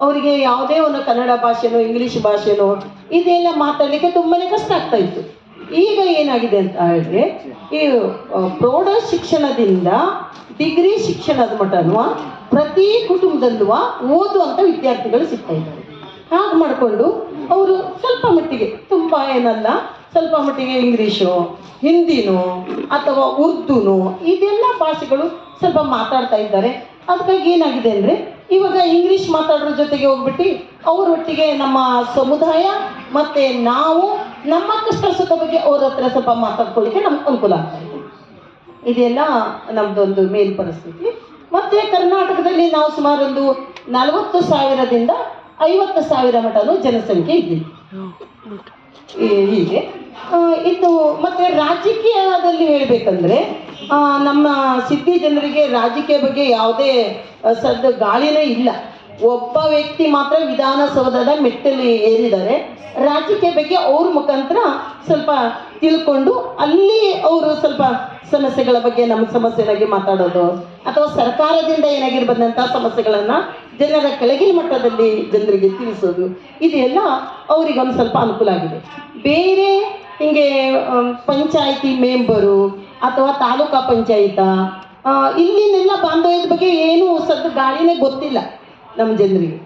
ಅವರಿಗೆ ಯಾವುದೇ ಒಂದು ಕನ್ನಡ ಭಾಷೆನೋ ಇಂಗ್ಲೀಷ್ ಭಾಷೆನೋ ಇದೆಲ್ಲ ಮಾತಾಡಲಿಕ್ಕೆ ತುಂಬಾ ಕಷ್ಟ ಆಗ್ತಾ ಇತ್ತು. ಈಗ ಏನಾಗಿದೆ ಅಂತ ಹೇಳಿದ್ರೆ ಈ ಪ್ರೌಢ ಶಿಕ್ಷಣದಿಂದ ಡಿಗ್ರಿ ಶಿಕ್ಷಣದ ಮಟ್ಟನೂ ಪ್ರತಿ ಕುಟುಂಬದಲ್ಲೂ ಓದುವಂಥ ವಿದ್ಯಾರ್ಥಿಗಳು ಸಿಗ್ತಾ ಇದ್ದಾರೆ. ಹಾಗೆ ಮಾಡಿಕೊಂಡು ಅವರು ಸ್ವಲ್ಪ ಮಟ್ಟಿಗೆ, ತುಂಬ ಏನಲ್ಲ, ಸ್ವಲ್ಪ ಮಟ್ಟಿಗೆ ಇಂಗ್ಲೀಷು, ಹಿಂದಿನೋ ಅಥವಾ ಉರ್ದುನೋ ಇದೆಲ್ಲ ಭಾಷೆಗಳು ಸ್ವಲ್ಪ ಮಾತಾಡ್ತಾ ಇದ್ದಾರೆ. ಅದಕ್ಕಾಗಿ ಏನಾಗಿದೆ ಅಂದರೆ ಇವಾಗ ಇಂಗ್ಲೀಷ್ ಮಾತಾಡೋದ್ರ ಜೊತೆಗೆ ಹೋಗ್ಬಿಟ್ಟು ಅವರೊಟ್ಟಿಗೆ ನಮ್ಮ ಸಮುದಾಯ ಮತ್ತು ನಾವು ನಮ್ಮ ಕಷ್ಟ ಸುಖ ಬಗ್ಗೆ ಅವ್ರ ಹತ್ರ ಸ್ವಲ್ಪ ಮಾತಾಡ್ಕೊಳ್ಳಿಕ್ಕೆ ನಮ್ಗೆ ಅನುಕೂಲ ಆಗ್ತಾ ಇದೆ. ಇದೆಲ್ಲ ನಮ್ಮದೊಂದು ಮೇಲ್ ಪರಿಸ್ಥಿತಿ. ಮತ್ತು ಕರ್ನಾಟಕದಲ್ಲಿ ನಾವು ಸುಮಾರು ಒಂದು 40,000ದಿಂದ 50,000 ಮಟನೂ ಜನಸಂಖ್ಯೆ ಇದ್ದೀವಿ. ಹೀಗೆ ಇನ್ನು ಮತ್ತು ರಾಜಕೀಯದಲ್ಲಿ ಹೇಳಬೇಕಂದ್ರೆ ನಮ್ಮ ಸಿದ್ಧಿ ಜನರಿಗೆ ರಾಜಕೀಯ ಬಗ್ಗೆ ಯಾವುದೇ ಗಾಳಿನೇ ಇಲ್ಲ. ಒಬ್ಬ ವ್ಯಕ್ತಿ ಮಾತ್ರ ವಿಧಾನಸೌಧದ ಮೆಟ್ಟಲು ಏರಿದ್ದಾರೆ. ರಾಜಕೀಯ ಬಗ್ಗೆ ಅವ್ರ ಮುಖಾಂತರ ಸ್ವಲ್ಪ ತಿಳ್ಕೊಂಡು ಅಲ್ಲಿ ಅವರು ಸ್ವಲ್ಪ ಸಮಸ್ಯೆಗಳ ಬಗ್ಗೆ, ನಮ್ಮ ಸಮಸ್ಯೆ ಬಗ್ಗೆ ಮಾತಾಡೋದು, ಅಥವಾ ಸರ್ಕಾರದಿಂದ ಏನಾಗಿರ್ಬಂದಂಥ ಸಮಸ್ಯೆಗಳನ್ನು ಜನರ ಕೆಳಗಿನ ಮಟ್ಟದಲ್ಲಿ ಜನರಿಗೆ ತಿಳಿಸೋದು, ಇದೆಲ್ಲ ಅವರಿಗೊಂದು ಸ್ವಲ್ಪ ಅನುಕೂಲ ಆಗಿದೆ. ಬೇರೆ ಹಿಂಗೆ ಪಂಚಾಯಿತಿ ಮೆಂಬರು ಅಥವಾ ತಾಲೂಕಾ ಪಂಚಾಯತ ಇಲ್ಲಿನೆಲ್ಲ ಬಾಂಧವ್ಯದ ಬಗ್ಗೆ ಏನೂ ಗಾಳಿನೇ ಗೊತ್ತಿಲ್ಲ ನಮ್ಮ ಜನರಿಗೆ.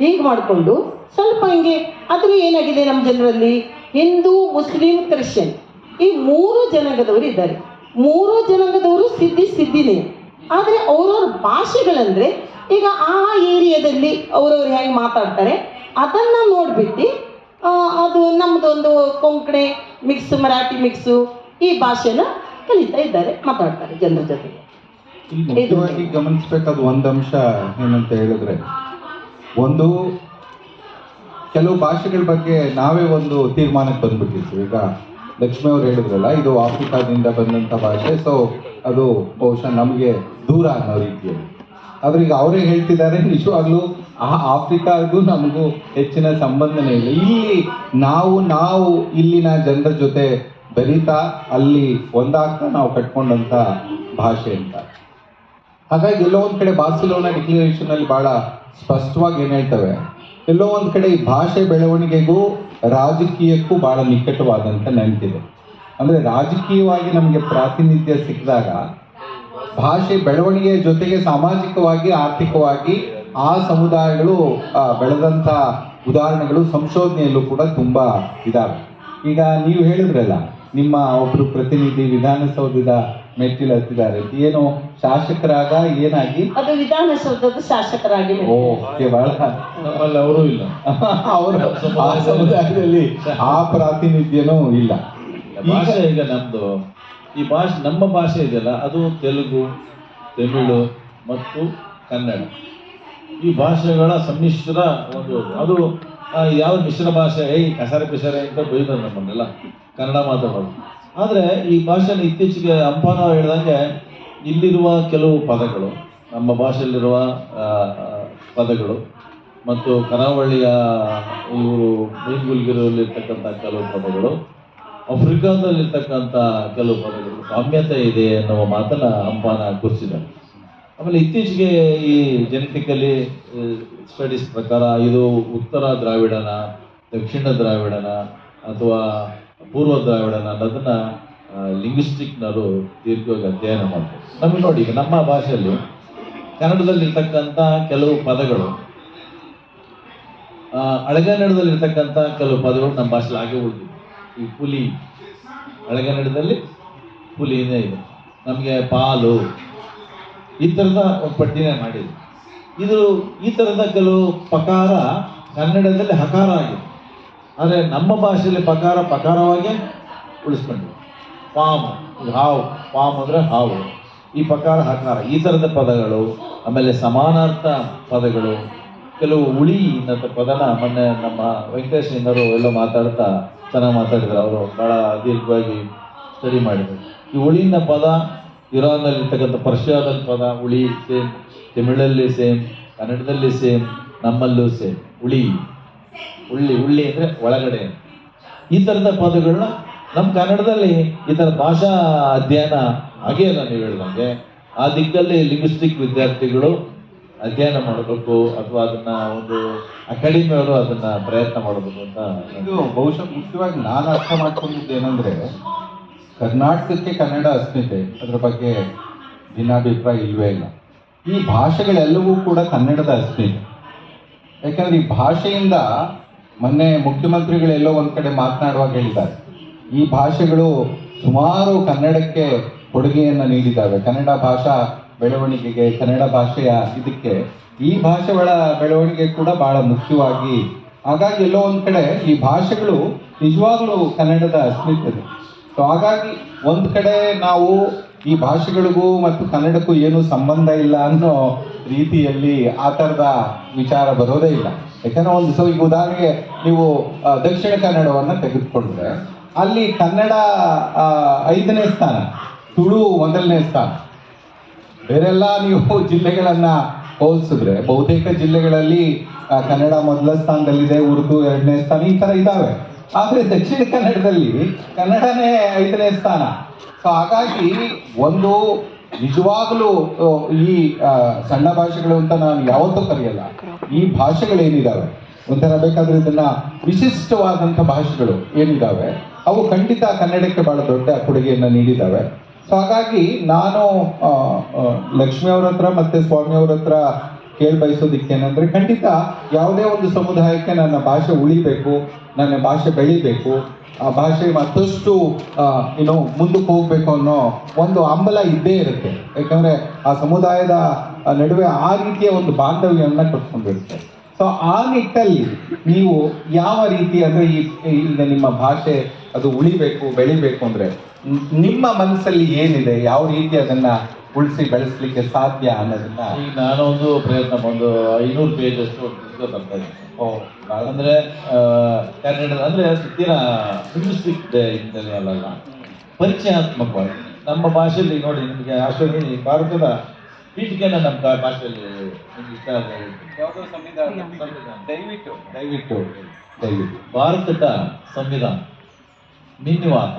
ಹೀಗೆ ಮಾಡಿಕೊಂಡು ಸ್ವಲ್ಪ ಹಿಂಗೆ ಆದರೂ ಏನಾಗಿದೆ, ನಮ್ಮ ಜನರಲ್ಲಿ ಹಿಂದೂ, ಮುಸ್ಲಿಂ, ಕ್ರಿಶ್ಚಿಯನ್ ಈ 3 ಜನಾಂಗದವರು ಇದ್ದಾರೆ. 3 ಜನಾಂಗದವರು ಸಿದ್ಧಿನೇ. ಆದರೆ ಅವ್ರವ್ರ ಭಾಷೆಗಳಂದರೆ ಈಗ ಆ ಏರಿಯಾದಲ್ಲಿ ಅವರವ್ರು ಹೆಂಗೆ ಮಾತಾಡ್ತಾರೆ ಅದನ್ನು ನೋಡಿಬಿಟ್ಟು ಅದು ನಮ್ಮದೊಂದು ಕೊಂಕಣಿ ಮಿಕ್ಸ್, ಮರಾಠಿ ಮಿಕ್ಸು ಈ ಭಾಷೆನ ಕಲಿತಾ ಇದ್ದಾರೆ, ಮಾತಾಡ್ತಾರೆ ಜನರ ಜೊತೆಗೆ. ಮುಖ್ಯವಾಗಿ ಗಮನಿಸಬೇಕಾದ ಒಂದು ಅಂಶ ಏನಂತ ಹೇಳಿದ್ರೆ, ಒಂದು ಕೆಲವು ಭಾಷೆಗಳ ಬಗ್ಗೆ ನಾವೇ ಒಂದು ತೀರ್ಮಾನಕ್ಕೆ ಬಂದ್ಬಿಟ್ಟಿರ್ತೀವಿ. ಈಗ ಲಕ್ಷ್ಮಿ ಅವ್ರು ಹೇಳಿದ್ರಲ್ಲ, ಇದು ಆಫ್ರಿಕಾದಿಂದ ಬಂದಂಥ ಭಾಷೆ, ಸೊ ಅದು ಬಹುಶಃ ನಮಗೆ ದೂರ ಅನ್ನೋ ರೀತಿಯಲ್ಲಿ. ಆದ್ರೆ ಈಗ ಅವರೇ ಹೇಳ್ತಿದ್ದಾರೆ, ನಿಜವಾಗ್ಲೂ ಆ ಆಫ್ರಿಕಾಗೂ ನಮಗೂ ಹೆಚ್ಚಿನ ಸಂಬಂಧನೇ ಇಲ್ಲ. ಇಲ್ಲಿ ನಾವು ಇಲ್ಲಿನ ಜನರ ಜೊತೆ ಬೆರೀತಾ ಅಲ್ಲಿ ಒಂದಾಗ್ತಾ ನಾವು ಕಟ್ಕೊಂಡಂಥ ಭಾಷೆ ಅಂತ. ಹಾಗಾಗಿ ಎಲ್ಲೋ ಒಂದು ಕಡೆ ಬಾರ್ಸಿಲೋನಾ ಡಿಕ್ಲರೇಷನ್ ಅಲ್ಲಿ ಬಹಳ ಸ್ಪಷ್ಟವಾಗಿ ಏನು ಹೇಳ್ತವೆ, ಎಲ್ಲೋ ಒಂದು ಕಡೆ ಈ ಭಾಷೆ ಬೆಳವಣಿಗೆಗೂ ರಾಜಕೀಯಕ್ಕೂ ಬಹಳ ನಿಕಟವಾದಂಥ ನೆನಪಿದೆ. ಅಂದರೆ ರಾಜಕೀಯವಾಗಿ ನಮಗೆ ಪ್ರಾತಿನಿಧ್ಯ ಸಿಕ್ಕಿದಾಗ ಭಾಷೆ ಬೆಳವಣಿಗೆಯ ಜೊತೆಗೆ ಸಾಮಾಜಿಕವಾಗಿ, ಆರ್ಥಿಕವಾಗಿ ಆ ಸಮುದಾಯಗಳು ಬೆಳೆದಂಥ ಉದಾಹರಣೆಗಳು ಸಂಶೋಧನೆಯಲ್ಲೂ ಕೂಡ ತುಂಬ ಇದಾವೆ. ಈಗ ನೀವು ಹೇಳಿದ್ರಲ್ಲ, ನಿಮ್ಮ ಒಬ್ಬರು ಪ್ರತಿನಿಧಿ ವಿಧಾನಸೌಧದ ಮೆಟ್ಟಿಲು ಹತ್ತಿದ್ದಾರೆ, ಏನು ಶಾಸಕರಾಗ ಏನಾಗಿ? ಅದು ವಿಧಾನಸೌಧದ ಶಾಸಕರಾಗಿ. ಬಹಳ ನಮ್ಮಲ್ಲಿ ಅವರು ಇಲ್ಲ, ಅವರು ಆ ಸಮುದಾಯದಲ್ಲಿ ಆ ಪ್ರಾತಿನಿಧ್ಯನೂ ಇಲ್ಲ. ಭಾಷೆ ಈಗ ನಮ್ದು ಈ ಭಾಷೆ, ನಮ್ಮ ಭಾಷೆ ಇದೆಯಲ್ಲ, ಅದು ತೆಲುಗು, ತಮಿಳು ಮತ್ತು ಕನ್ನಡ ಈ ಭಾಷೆಗಳ ಸಮ್ಮಿಶ್ರ ಒಂದು, ಅದು ಯಾವ ಮಿಶ್ರ ಭಾಷೆ, ಕಸರೆ ಪಿಸರೆ ಅಂತ ಬೈತಾರೆ ನಮ್ಮನ್ನೆಲ್ಲ ಕನ್ನಡ ಮಾತಾಡೋದು. ಆದರೆ ಈ ಭಾಷೆನ ಇತ್ತೀಚೆಗೆ ಅಂಪಾನ ಹೇಳಿದಂಗೆ ಇಲ್ಲಿರುವ ಕೆಲವು ಪದಗಳು, ನಮ್ಮ ಭಾಷೆಯಲ್ಲಿರುವ ಪದಗಳು ಮತ್ತು ಕರಾವಳಿಯ ಇವರು ಮೀನ್ಗುಲ್ಗಿರಲ್ಲಿರ್ತಕ್ಕಂಥ ಕೆಲವು ಪದಗಳು, ಆಫ್ರಿಕಾದಲ್ಲಿರ್ತಕ್ಕಂಥ ಕೆಲವು ಪದಗಳು ಸಾಮ್ಯತೆ ಇದೆ ಎನ್ನುವ ಮಾತನ್ನ ಅಂಪಾನ ಗುರುತಿಸಿದ್ದಾರೆ. ಆಮೇಲೆ ಇತ್ತೀಚೆಗೆ ಈ ಜೆನೆಟಿಕಲಿ ಸ್ಟಡೀಸ್ ಪ್ರಕಾರ ಇದು ಉತ್ತರ ದ್ರಾವಿಡನ, ದಕ್ಷಿಣ ದ್ರಾವಿಡನ ಅಥವಾ ಪೂರ್ವ ದ್ರಾವಿಡನ ಅನ್ನೋದನ್ನ ಲಿಂಗ್ವಿಸ್ಟಿಕ್ನವರು ದೀರ್ಘವಾಗಿ ಅಧ್ಯಯನ ಮಾಡ್ತಾರೆ. ನಮಗೆ ನೋಡಿ, ಈಗ ನಮ್ಮ ಭಾಷೆಯಲ್ಲಿ ಕನ್ನಡದಲ್ಲಿರ್ತಕ್ಕಂಥ ಕೆಲವು ಪದಗಳು, ಹಳೆಗನ್ನಡದಲ್ಲಿರ್ತಕ್ಕಂಥ ಕೆಲವು ಪದಗಳು ನಮ್ಮ ಭಾಷೆಯಲ್ಲಿ ಹಾಗೆ ಉಳಿದಿದೆ. ಈ ಪುಲಿ, ಹಳೆಗನ್ನಡದಲ್ಲಿ ಪುಲಿನೇ ಇದೆ. ನಮಗೆ ಪಾಲು, ಈ ಥರದ ಒಂದು ಪಟ್ಟಿನೇ ಮಾಡಿದೆ. ಇದು ಈ ಥರದ ಕೆಲವು ಪಕಾರ ಕನ್ನಡದಲ್ಲಿ ಹಕಾರ ಆಗಿದೆ, ಆದರೆ ನಮ್ಮ ಭಾಷೆಯಲ್ಲಿ ಪಕಾರವಾಗಿ ಉಳಿಸ್ಕೊಂಡಿದೆ. ಪಾಮ್, ಹಾವು, ಪಾಮ್ ಅಂದರೆ ಹಾವು, ಈ ಪಕಾರ ಹಕಾರ, ಈ ಥರದ ಪದಗಳು. ಆಮೇಲೆ ಸಮಾನಾರ್ಥ ಪದಗಳು, ಕೆಲವು ಉಳಿ ಅನ್ನೋ ಪದನ ಮೊನ್ನೆ ನಮ್ಮ ವೆಂಕಟೇಶ್ನವರು ಎಲ್ಲ ಮಾತಾಡ್ತಾ ಚೆನ್ನಾಗಿ ಮಾತಾಡಿದ್ರು. ಅವರು ಭಾಳ ದೀರ್ಘವಾಗಿ ಸ್ಟಡಿ ಮಾಡಿದರು. ಈ ಉಳಿನ ಪದ ಇರಾನ್ನಲ್ಲಿರ್ತಕ್ಕಂಥ ಪರ್ಷಿಯಾದಲ್ಲಿ ಪದ ಉಳಿ ಸೇಮ್, ತಮಿಳಲ್ಲಿ ಸೇಮ್, ಕನ್ನಡದಲ್ಲಿ ಸೇಮ್, ನಮ್ಮಲ್ಲೂ ಸೇಮ್. ಉಳಿ ಉಳ್ಳಿ ಅಂದರೆ ಒಳಗಡೆ. ಈ ಥರದ ಪದಗಳನ್ನ ನಮ್ಮ ಕನ್ನಡದಲ್ಲಿ ಈ ಥರ ಭಾಷಾ ಅಧ್ಯಯನ ಆಗೇ ಇಲ್ಲ. ನೀವು ಹೇಳಿದಂಗೆ ಆ ದಿಕ್ಕಲ್ಲಿ ಲಿಂಗ್ವಿಸ್ಟಿಕ್ ವಿದ್ಯಾರ್ಥಿಗಳು ಅಧ್ಯಯನ ಮಾಡಬೇಕು ಅಥವಾ ಅದನ್ನ ಒಂದು ಅಕಾಡೆಮಿಯವರು ಅದನ್ನ ಪ್ರಯತ್ನ ಮಾಡಬೇಕು ಅಂತ ಇದು ಬಹುಶಃ ಮುಖ್ಯವಾಗಿ ನಾನು ಅರ್ಥ ಮಾಡ್ಕೊಂಡಿದ್ದೇನೆಂದ್ರೆ, ಕರ್ನಾಟಕಕ್ಕೆ ಕನ್ನಡ ಅಸ್ಮಿತೆ, ಅದರ ಬಗ್ಗೆ ಭಿನ್ನಾಭಿಪ್ರಾಯ ಇಲ್ವೇ ಇಲ್ಲ. ಈ ಭಾಷೆಗಳೆಲ್ಲವೂ ಕೂಡ ಕನ್ನಡದ ಅಸ್ಮಿತೆ. ಯಾಕಂದ್ರೆ ಈ ಭಾಷೆಯಿಂದ ಮೊನ್ನೆ ಮುಖ್ಯಮಂತ್ರಿಗಳೆಲ್ಲೋ ಒಂದು ಕಡೆ ಮಾತನಾಡುವಾಗ ಹೇಳಿದ್ದಾರೆ, ಈ ಭಾಷೆಗಳು ಸುಮಾರು ಕನ್ನಡಕ್ಕೆ ಕೊಡುಗೆಯನ್ನು ನೀಡಿದ್ದಾವೆ, ಕನ್ನಡ ಭಾಷಾ ಬೆಳವಣಿಗೆಗೆ, ಕನ್ನಡ ಭಾಷೆಯ ಇದಕ್ಕೆ ಈ ಭಾಷೆಗಳ ಬೆಳವಣಿಗೆ ಕೂಡ ಬಹಳ ಮುಖ್ಯವಾಗಿ. ಹಾಗಾಗಿ ಎಲ್ಲೋ ಒಂದು ಕಡೆ ಈ ಭಾಷೆಗಳು ನಿಜವಾಗ್ಲೂ ಕನ್ನಡದ ಅಸ್ಮಿತೆ. ಸೊ ಹಾಗಾಗಿ ಒಂದು ಕಡೆ ನಾವು ಈ ಭಾಷೆಗಳಿಗೂ ಮತ್ತು ಕನ್ನಡಕ್ಕೂ ಏನು ಸಂಬಂಧ ಇಲ್ಲ ಅನ್ನೋ ರೀತಿಯಲ್ಲಿ ಆ ಥರದ ವಿಚಾರ ಬರೋದೇ ಇಲ್ಲ. ಯಾಕಂದ್ರೆ ಒಂದು ಸೊ ಈಗ ಉದಾಹರಣೆಗೆ ನೀವು ದಕ್ಷಿಣ ಕನ್ನಡವನ್ನು ತೆಗೆದುಕೊಂಡ್ರೆ ಅಲ್ಲಿ ಕನ್ನಡ 5ನೇ ಸ್ಥಾನ, ತುಳು 1ನೇ ಸ್ಥಾನ. ಬೇರೆಲ್ಲ ನೀವು ಜಿಲ್ಲೆಗಳನ್ನು ಹೋಲಿಸಿದ್ರೆ ಬಹುತೇಕ ಜಿಲ್ಲೆಗಳಲ್ಲಿ ಕನ್ನಡ ಮೊದಲ ಸ್ಥಾನದಲ್ಲಿದೆ, ಉರ್ದು 2ನೇ ಸ್ಥಾನ, ಈ ಥರ ಇದ್ದಾವೆ. ಆದರೆ ದಕ್ಷಿಣ ಕನ್ನಡದಲ್ಲಿ ಕನ್ನಡನೇ 5ನೇ ಸ್ಥಾನ. ಸೊ ಹಾಗಾಗಿ ಒಂದು ನಿಜವಾಗಲೂ ಈ ಸಣ್ಣ ಭಾಷೆಗಳು ಅಂತ ನಾನು ಯಾವತ್ತೂ ಕರೆಯಲ್ಲ. ಈ ಭಾಷೆಗಳೇನಿದ್ದಾವೆ ಒಂಥರ ಬೇಕಾದ್ರೆ ಇದನ್ನ ವಿಶಿಷ್ಟವಾದಂಥ ಭಾಷೆಗಳು ಏನಿದ್ದಾವೆ ಅವು ಖಂಡಿತ ಕನ್ನಡಕ್ಕೆ ಬಹಳ ದೊಡ್ಡ ಕೊಡುಗೆಯನ್ನು ನೀಡಿದ್ದಾವೆ. ಸೊ ಹಾಗಾಗಿ ನಾನು ಲಕ್ಷ್ಮಿ ಅವ್ರ ಹತ್ರ ಮತ್ತೆ ಸ್ವಾಮಿ ಅವ್ರ ಹತ್ರ ಬಯಸೋದಿಕ್ಕೇನೆಂದ್ರೆ, ಖಂಡಿತ ಯಾವುದೇ ಒಂದು ಸಮುದಾಯಕ್ಕೆ ನನ್ನ ಭಾಷೆ ಉಳಿಬೇಕು, ನನ್ನ ಭಾಷೆ ಬೆಳಿಬೇಕು, ಆ ಭಾಷೆ ಮತ್ತಷ್ಟು ಮುಂದಕ್ಕೆ ಹೋಗ್ಬೇಕು ಅನ್ನೋ ಒಂದು ಹಂಬಲ ಇದ್ದೇ ಇರುತ್ತೆ. ಯಾಕಂದ್ರೆ ಆ ಸಮುದಾಯದ ನಡುವೆ ಆ ರೀತಿಯ ಒಂದು ಬಾಂಧವ್ಯವನ್ನು ಕಟ್ಕೊಂಡಿರುತ್ತೆ. ಸೊ ಆ ನಿಟ್ಟಲ್ಲಿ ನೀವು ಯಾವ ರೀತಿ ಅಂದ್ರೆ ಈಗ ನಿಮ್ಮ ಭಾಷೆ ಅದು ಉಳಿಬೇಕು, ಬೆಳಿಬೇಕು ಅಂದ್ರೆ ನಿಮ್ಮ ಮನಸ್ಸಲ್ಲಿ ಏನಿದೆ, ಯಾವ ರೀತಿ ಅದನ್ನ ಉಳಿಸಿ ಬೆಳೆಸಲಿಕ್ಕೆ ಸಾಧ್ಯ ಅನ್ನೋದನ್ನ ಈಗ ನಾನೊಂದು ಪ್ರಯತ್ನ ಒಂದು 500 ಪೇಜಸ್ ಪುಸ್ತಕ ತರ್ತಾ ಇದ್ದೀನಿ. ಅಂದ್ರೆ ಕನ್ನಡ ಅಂದ್ರೆ ತೀರ ಲಿಂಗ್ವಿಸ್ಟಿಕ್ ಇಂದಲೇ ಅಲ್ಲ, ಪರಿಚಯಾತ್ಮಕವಾಗಿ ನಮ್ಮ ಭಾಷೆಯಲ್ಲಿ ನೋಡಿ. ನಿಮಗೆ ಆಶ್ಚರ್ಯ, ಭಾರತದ ಪೀಠಿಕೆನ ನಮ್ಮ ಭಾಷೆಯಲ್ಲಿ ಯಾವುದೋ ಸಂವಿಧಾನ ದಯವಿಟ್ಟು ದಯವಿಟ್ಟು ದಯವಿಟ್ಟು ಭಾರತದ ಸಂವಿಧಾನ ನಿನ್ನಿವಾತ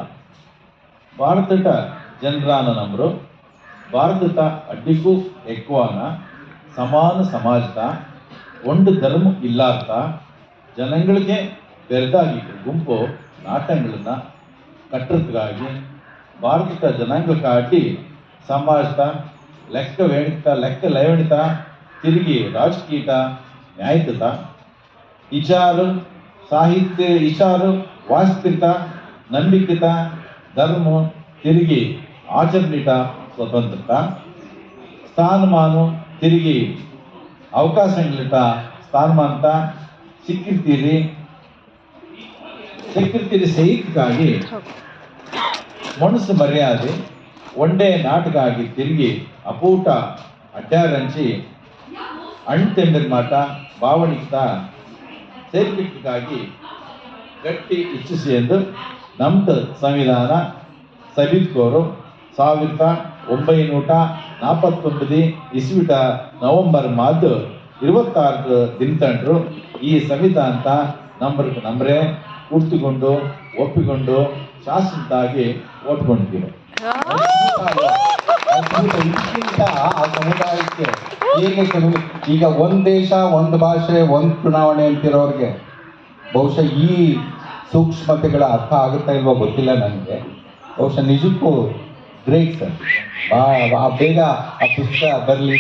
భారతట జనరాన నంబరు ಭಾರತದ ಅಡ್ಡಿಗೂ ಎಕ್ವಾನ ಸಮಾನ ಸಮಾಜದ ಒಂದು ಧರ್ಮ ಇಲ್ಲಾರ್ದ ಜನಗಳಿಗೆ ಬೆರೆದಾಗಿ ಗುಂಪು ನಾಟಕಗಳನ್ನ ಕಟ್ಟಡಕ್ಕಾಗಿ ಭಾರತದ ಜನಾಂಗಕ್ಕಾಗಿ ಸಮಾಜದ ಲೆಕ್ಕ ಲಯವಣಿತ ತಿರುಗಿ ರಾಜಕೀಯ ನ್ಯಾಯಯುತ ವಿಚಾರ ಸಾಹಿತ್ಯ ವಿಚಾರ ವಾಸ್ತವಿಕ ನಂಬಿಕೆತ ಧರ್ಮ ತಿರುಗಿ ಆಚರಣೆಟ ಸ್ವತಂತ್ರತ ಸ್ಥಾನಮಾನ ತಿರುಗಿ ಅವಕಾಶಗಳಿಟ ಸ್ಥಾನಮಾನತ ಸಿಕ್ಕಿರ್ತೀರಿ ಸಹಿತಕ್ಕಾಗಿ ಮನಸ್ಸು ಮರ್ಯಾದೆ ಒಂದೇ ನಾಟಕ ಆಗಿ ತಿರುಗಿ ಅಪೂಟ ಅಡ್ಡಾರಂಚಿ ಅಣ್ತೆಂಬಿರ ಮಾಟ ಭಾವಣಿಕ ಸೇರ್ಪಿಕ್ಕಾಗಿ ಗಟ್ಟಿ ಇಚ್ಛಿಸಿ ಎಂದು ನಮ್ದು ಸಂವಿಧಾನ ಸಭಿತ್ಕೋರು 1949 ಇಸ್ವಿಟ ನವೆಂಬರ್ 26 ದಿನತಂಡ್ರು ಈ ಸಂವಿಧಾನ ನಂಬರೇ ಕುರ್ತಿಕೊಂಡು ಒಪ್ಪಿಕೊಂಡು ಶಾಸನದಾಗಿ ಓದ್ಕೊಂಡಿದ್ದೀವಿ. ಆ ಸಮುದಾಯಕ್ಕೆ ಈಗ ಒಂದು ದೇಶ ಒಂದು ಭಾಷೆ ಒಂದು ಚುನಾವಣೆ ಅಂತಿರೋರಿಗೆ ಬಹುಶಃ ಈ ಸೂಕ್ಷ್ಮತೆಗಳ ಅರ್ಥ ಆಗುತ್ತಾ ಇಲ್ವೋ ಗೊತ್ತಿಲ್ಲ ನನಗೆ. ಬಹುಶಃ ನಿಜಕ್ಕೂ ಗ್ರೇಟ್ ಸರ್. ಬೇಗ ಆ ಪುಸ್ತಕ ಬರಲಿ,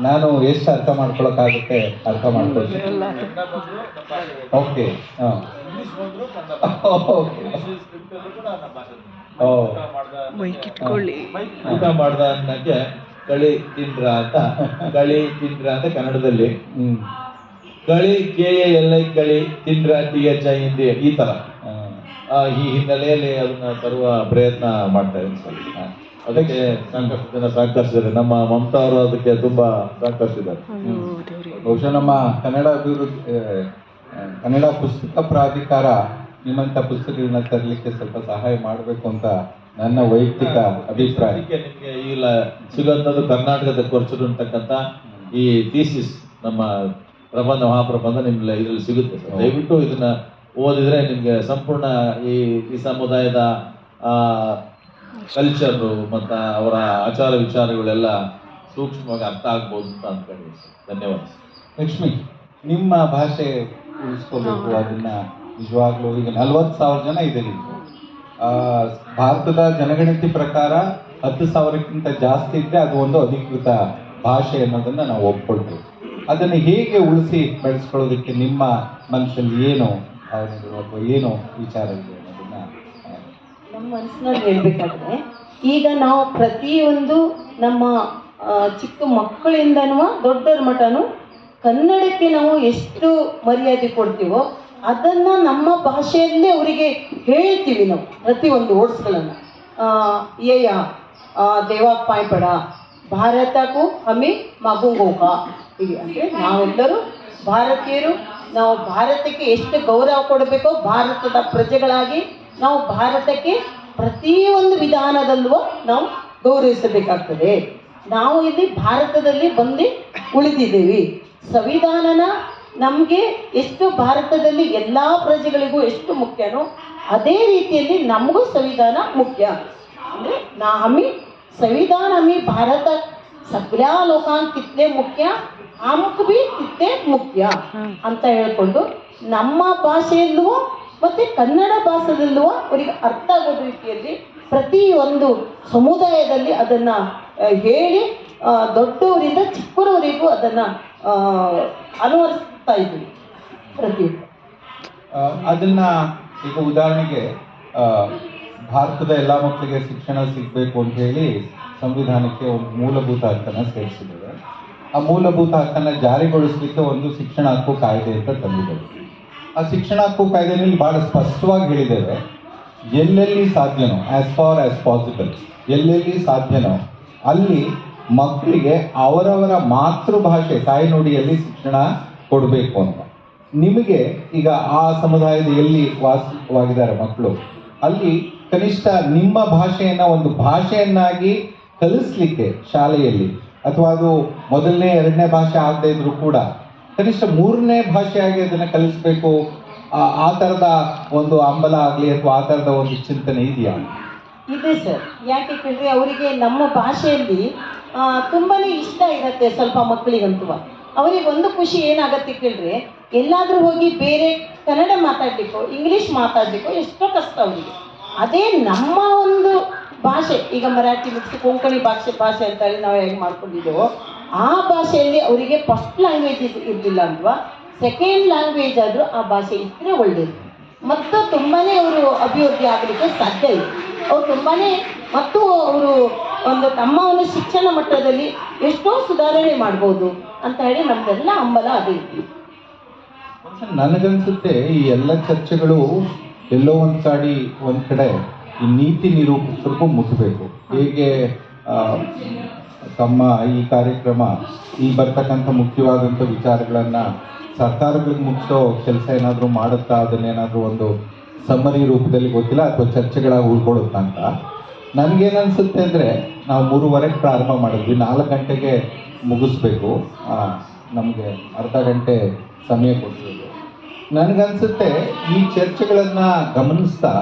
ನಾನು ಎಷ್ಟು ಅರ್ಥ ಮಾಡ್ಕೊಳಕ್ಕಾಗುತ್ತೆ ಅರ್ಥ ಮಾಡ್ಕೊಳ್ತೀನಿ. ಓಕೆ ಹಾಂ ಊಟ ಮಾಡ್ದ ಅನ್ನಕ್ಕೆ ಕಳಿ ತಿಂದ್ರ ಅಂತ ಕನ್ನಡದಲ್ಲಿ ಕಳಿ KALI ಕಳಿ ತಿಂದ್ರ THI ಹಿಂದಿ ಈ ತರ ಈ ಹಿನ್ನೆಲೆಯಲ್ಲಿ ಅದನ್ನ ತರುವ ಪ್ರಯತ್ನ ಮಾಡ್ತಾ ಇದ್ದೀನಿ ಸರ್. ಅದಕ್ಕೆ ಸಾಕಷ್ಟು ಜನ ಸಹಕರಿಸಿದ್ದಾರೆ. ನಮ್ಮ ಮಮತಾ ಅವರು ಅದಕ್ಕೆ ತುಂಬಾ ಸಹಕರಿಸಿದ್ದಾರೆ. ಬಹುಶಃ ನಮ್ಮ ಕನ್ನಡ ಪುಸ್ತಕ ಪ್ರಾಧಿಕಾರ ನಿಮ್ಮಂಥ ಪುಸ್ತಕಗಳನ್ನ ತರಲಿಕ್ಕೆ ಸ್ವಲ್ಪ ಸಹಾಯ ಮಾಡಬೇಕು ಅಂತ ನನ್ನ ವೈಯಕ್ತಿಕ ಅಭಿಪ್ರಾಯ. ಅದಕ್ಕೆ ನಿಮಗೆ ಇಲ್ಲ ಸಿಗುವಂಥದ್ದು ಕರ್ನಾಟಕದ ಕೊರಚೂರು ಅಂತಕ್ಕಂಥ ಈ ಥೀಸಿಸ್ ನಮ್ಮ ಪ್ರಬಂಧ ಮಹಾಪ್ರಬಂಧ ನಿಮ್ಗೆ ಇದರಲ್ಲಿ ಸಿಗುತ್ತೆ ಸರ್. ದಯವಿಟ್ಟು ಇದನ್ನ ಓದಿದ್ರೆ ನಿಮ್ಗೆ ಸಂಪೂರ್ಣ ಈ ಸಮುದಾಯದ ಕಲ್ಚರು ಮತ್ತು ಅವರ ಆಚಾರ ವಿಚಾರಗಳೆಲ್ಲ ಸೂಕ್ಷ್ಮವಾಗಿ ಅರ್ಥ ಆಗ್ಬೋದು ಅಂತ ಅಂದ್ಕೊಂಡಿದ್ದೀನಿ ಸರ್. ಧನ್ಯವಾದ ಸರ್. ಲಕ್ಷ್ಮಿ, ನಿಮ್ಮ ಭಾಷೆ ಉಳಿಸ್ಕೋಬೇಕು, ಅದನ್ನ ನಿಜವಾಗ್ಲೂ ಈಗ 40,000 ಜನ ಇದ್ದೀರಿ. ಆ, ಭಾರತದ ಜನಗಣತಿ ಪ್ರಕಾರ 10,000ಕ್ಕಿಂತ ಜಾಸ್ತಿ ಇದ್ರೆ ಅದು ಒಂದು ಅಧಿಕೃತ ಭಾಷೆ ಅನ್ನೋದನ್ನ ನಾವು ಒಪ್ಕೊಳ್ತೀವಿ. ಅದನ್ನು ಹೇಗೆ ಉಳಿಸಿ ಬೆಳೆಸ್ಕೊಳ್ಳೋದಕ್ಕೆ ನಿಮ್ಮ ಮನಸ್ಸಲ್ಲಿ ಏನು ಅಥವಾ ಏನು ವಿಚಾರ ಇದೆ ಅನ್ನೋದನ್ನ ನಮ್ಮ ಮನಸ್ಸಿನಲ್ಲಿ ಹೇಳ್ಬೇಕಾದ್ರೆ, ಈಗ ನಾವು ಪ್ರತಿಯೊಂದು ನಮ್ಮ ಚಿಕ್ಕ ಮಕ್ಕಳಿಂದನೂ ದೊಡ್ಡರ ಮಟನು ಕನ್ನಡಕ್ಕೆ ನಾವು ಎಷ್ಟು ಮರ್ಯಾದೆ ಕೊಡ್ತೀವೋ ಅದನ್ನು ನಮ್ಮ ಭಾಷೆಯಲ್ಲೇ ಅವರಿಗೆ ಹೇಳ್ತೀವಿ ನಾವು. ಪ್ರತಿಯೊಂದು ವರ್ಡ್ಸ್ಗಳನ್ನು ಏಯ ದೇವಾಕ್ ಪಾಯ್ಪಡ, ಭಾರತಕ್ಕೂ ಹಮಿ ಮಗುಗೋಕ, ಹೀಗೆ ಅಂದರೆ ನಾವೆಲ್ಲರೂ ಭಾರತೀಯರು, ನಾವು ಭಾರತಕ್ಕೆ ಎಷ್ಟು ಗೌರವ ಕೊಡಬೇಕೋ ಭಾರತದ ಪ್ರಜೆಗಳಾಗಿ ನಾವು ಭಾರತಕ್ಕೆ ಪ್ರತಿಯೊಂದು ವಿಧಾನದಲ್ಲೂ ನಾವು ಗೌರವಿಸಬೇಕಾಗ್ತದೆ. ನಾವು ಇಲ್ಲಿ ಭಾರತದಲ್ಲಿ ಬಂದು ಉಳಿದಿದ್ದೀವಿ. ಸಂವಿಧಾನನ ನಮಗೆ ಎಷ್ಟು ಭಾರತದಲ್ಲಿ ಎಲ್ಲ ಪ್ರಜೆಗಳಿಗೂ ಎಷ್ಟು ಮುಖ್ಯನೋ ಅದೇ ರೀತಿಯಲ್ಲಿ ನಮಗೂ ಸಂವಿಧಾನ ಮುಖ್ಯ. ಅಂದರೆ संविधान आम्ही भारतात सगळ्या लोकांक कितले मुख्य आमक बी तितले मुख्य ಅಂತ ಹೇಳ್ಕೊಂಡು ನಮ್ಮ ಭಾಷೆಯಲ್ಲೂ ಮತ್ತೆ ಕನ್ನಡ ಭಾಷೆಯಲ್ಲೂ ಅವರಿಗೆ ಅರ್ಥ ಆಗೋ ರೀತಿಯಲ್ಲಿ ಪ್ರತಿಯೊಂದು ಸಮುದಾಯದಲ್ಲಿ ಅದನ್ನ ಹೇಳಿ ದೊಡ್ಡವರಿಂದ ಚಿಕ್ಕವರವರೆಗೂ ಅದನ್ನ ಅನುವರ್ತಿಸ್ತಾ ಇದ್ದೀವಿ ಪ್ರತಿಯೊಂದು. ಅದನ್ನ ಈಗ ಉದಾಹರಣೆಗೆ ಭಾರತದ ಎಲ್ಲ ಮಕ್ಕಳಿಗೆ ಶಿಕ್ಷಣ ಸಿಗಬೇಕು ಅಂತ ಹೇಳಿ ಸಂವಿಧಾನಕ್ಕೆ ಒಂದು ಮೂಲಭೂತ ಹಕ್ಕನ್ನು ಸೇರಿಸಿದ್ದಾರೆ. ಆ ಮೂಲಭೂತ ಹಕ್ಕನ್ನು ಜಾರಿಗೊಳಿಸಲಿಕ್ಕೆ ಒಂದು ಶಿಕ್ಷಣ ಹಕ್ಕು ಕಾಯ್ದೆ ಅಂತ ತಂದಿದ್ದಾರೆ. ಆ ಶಿಕ್ಷಣ ಹಕ್ಕು ಕಾಯ್ದೆಯಲ್ಲಿ ಬಹಳ ಸ್ಪಷ್ಟವಾಗಿ ಹೇಳಿದ್ದೇವೆ, ಎಲ್ಲೆಲ್ಲಿ ಸಾಧ್ಯನೋ ಆಸ್ ಫಾರ್ ಆಸ್ ಪಾಸಿಬಲ್, ಎಲ್ಲೆಲ್ಲಿ ಸಾಧ್ಯನೋ ಅಲ್ಲಿ ಮಕ್ಕಳಿಗೆ ಅವರವರ ಮಾತೃಭಾಷೆ ತಾಯ್ನುಡಿಯಲ್ಲಿ ಶಿಕ್ಷಣ ಕೊಡಬೇಕು ಅಂತ. ನಿಮಗೆ ಈಗ ಆ ಸಮುದಾಯದ ಎಲ್ಲಿ ವಾಸವಾಗಿದ್ದಾರೆ ಮಕ್ಕಳು, ಅಲ್ಲಿ ಕನಿಷ್ಠ ನಿಮ್ಮ ಭಾಷೆಯನ್ನ ಒಂದು ಭಾಷೆಯನ್ನಾಗಿ ಕಲಿಸ್ಲಿಕ್ಕೆ ಶಾಲೆಯಲ್ಲಿ, ಅಥವಾ ಅದು ಮೊದಲನೇ ಎರಡನೇ ಭಾಷೆ ಆಗದೆ ಇದ್ರು ಕೂಡ ಕನಿಷ್ಠ ಮೂರನೇ ಭಾಷೆಯಾಗಿ ಅದನ್ನು ಕಲಿಸ್ಬೇಕು, ಆ ಥರದ ಒಂದು ಹಂಬಲ ಆಗಲಿ ಅಥವಾ ಆ ಥರದ ಒಂದು ಚಿಂತನೆ ಇದೆಯಾ? ಇದೆ ಸರ್. ಯಾಕೆ ಕೇಳಿದ್ರೆ ಅವರಿಗೆ ನಮ್ಮ ಭಾಷೆಯಲ್ಲಿ ತುಂಬಾ ಇಷ್ಟ ಇರುತ್ತೆ ಸ್ವಲ್ಪ ಮಕ್ಕಳಿಗಂತೂ. ಅವರಿಗೆ ಒಂದು ಖುಷಿ ಏನಾಗತ್ತೆ ಕೇಳಿದ್ರೆ, ಎಲ್ಲಾದರೂ ಹೋಗಿ ಬೇರೆ ಕನ್ನಡ ಮಾತಾಡಲಿಕ್ಕೋ ಇಂಗ್ಲೀಷ್ ಮಾತಾಡಲಿಕ್ಕೋ ಎಷ್ಟೋ ಕಷ್ಟ ಅವರಿಗೆ. ಅದೇ ನಮ್ಮ ಒಂದು ಭಾಷೆ, ಈಗ ಮರಾಠಿ ಮಿಕ್ಸ್ ಕೊಂಕಣಿ ಭಾಷೆ ಅಂತ ಹೇಳಿ ನಾವು ಹೇಗೆ ಮಾಡ್ಕೊಂಡಿದ್ದೇವೋ ಆ ಭಾಷೆಯಲ್ಲಿ ಅವರಿಗೆ ಫಸ್ಟ್ ಲ್ಯಾಂಗ್ವೇಜ್ ಇರಲಿಲ್ಲ ಅಲ್ವಾ, ಸೆಕೆಂಡ್ ಲ್ಯಾಂಗ್ವೇಜ್ ಆದರೂ ಆ ಭಾಷೆ ಇದ್ದರೆ ಒಳ್ಳೆಯದು. ಮತ್ತು ತುಂಬಾ ಅವರು ಅಭಿವೃದ್ಧಿ ಆಗಲಿಕ್ಕೆ ಸಾಧ್ಯ ಇದೆ. ಅವ್ರು ತುಂಬಾ ಮತ್ತು ಅವರು ಒಂದು ತಮ್ಮ ಒಂದು ಶಿಕ್ಷಣ ಮಟ್ಟದಲ್ಲಿ ಎಷ್ಟೋ ಸುಧಾರಣೆ ಮಾಡ್ಬೋದು ಅಂತ ಹೇಳಿ ನಮ್ದೆಲ್ಲ ಹಂಬಲ ಅದೇ. ನನಗನ್ಸುತ್ತೆ ಈ ಎಲ್ಲ ಚರ್ಚೆಗಳು ಎಲ್ಲೋ ಒಂದು ಕಡೆ ಈ ನೀತಿ ನಿರೂಪಕರಿಗೂ ಮುಟ್ಟಬೇಕು. ಹೇಗೆ ತಮ್ಮ ಈ ಕಾರ್ಯಕ್ರಮ ಈ ಬರ್ತಕ್ಕಂಥ ಮುಖ್ಯವಾದಂಥ ವಿಚಾರಗಳನ್ನು ಸರ್ಕಾರಗಳಿಗೆ ಮುಗಿಸೋ ಕೆಲಸ ಏನಾದರೂ ಮಾಡುತ್ತಾ, ಅದನ್ನೇನಾದರೂ ಒಂದು ಸಮ್ಮರಿ ರೂಪದಲ್ಲಿ ಗೊತ್ತಿಲ್ಲ ಅಥವಾ ಚರ್ಚೆಗಳಾಗಿ ಉಳ್ಕೊಳ್ಳುತ್ತಾ ಅಂತ. ನನಗೇನನ್ಸುತ್ತೆ ಅಂದರೆ, ನಾವು 3:30ಕ್ಕೆ ಪ್ರಾರಂಭ ಮಾಡಿದ್ವಿ, 4 ಗಂಟೆಗೆ ಮುಗಿಸ್ಬೇಕು, ನಮಗೆ ಅರ್ಧ ಗಂಟೆ ಸಮಯ ಕೊಡ್ತೀವಿ. ನನಗನ್ಸುತ್ತೆ ಈ ಚರ್ಚೆಗಳನ್ನು ಗಮನಿಸ್ತಾ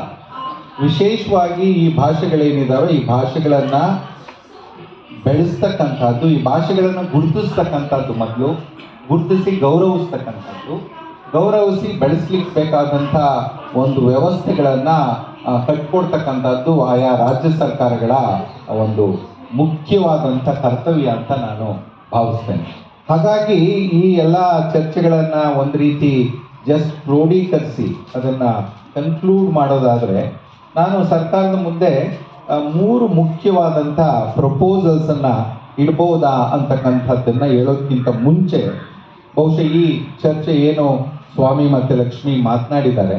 ವಿಶೇಷವಾಗಿ ಈ ಭಾಷೆಗಳೇನಿದ್ದಾವೆ ಈ ಭಾಷೆಗಳನ್ನು ಬೆಳೆಸ್ತಕ್ಕಂಥದ್ದು, ಈ ಭಾಷೆಗಳನ್ನು ಗುರುತಿಸ್ತಕ್ಕಂಥದ್ದು, ಮೊದಲು ಗುರುತಿಸಿ ಗೌರವಿಸ್ತಕ್ಕಂಥದ್ದು, ಗೌರವಿಸಿ ಬೆಳೆಸ್ಲಿಕ್ಕೆ ಬೇಕಾದಂಥ ಒಂದು ವ್ಯವಸ್ಥೆಗಳನ್ನು ಕಟ್ಕೊಡ್ತಕ್ಕಂಥದ್ದು ಆಯಾ ರಾಜ್ಯ ಸರ್ಕಾರಗಳ ಒಂದು ಮುಖ್ಯವಾದಂಥ ಕರ್ತವ್ಯ ಅಂತ ನಾನು ಭಾವಿಸ್ತೇನೆ. ಹಾಗಾಗಿ ಈ ಎಲ್ಲ ಚರ್ಚೆಗಳನ್ನು ಒಂದು ರೀತಿ ಜಸ್ಟ್ ಕ್ರೋಢೀಕರಿಸಿ ಅದನ್ನು ಕನ್ಕ್ಲೂಡ್ ಮಾಡೋದಾದರೆ, ನಾನು ಸರ್ಕಾರದ ಮುಂದೆ 3 ಮುಖ್ಯವಾದಂಥ ಪ್ರಪೋಸಲ್ಸನ್ನು ಇಡ್ಬೋದಾ ಅಂತಕ್ಕಂಥದ್ದನ್ನು ಹೇಳೋದಕ್ಕಿಂತ ಮುಂಚೆ ಬಹುಶಃ ಈ ಚರ್ಚೆ ಏನು ಸ್ವಾಮಿ ಮತ್ತು ಲಕ್ಷ್ಮಿ ಮಾತನಾಡಿದ್ದಾರೆ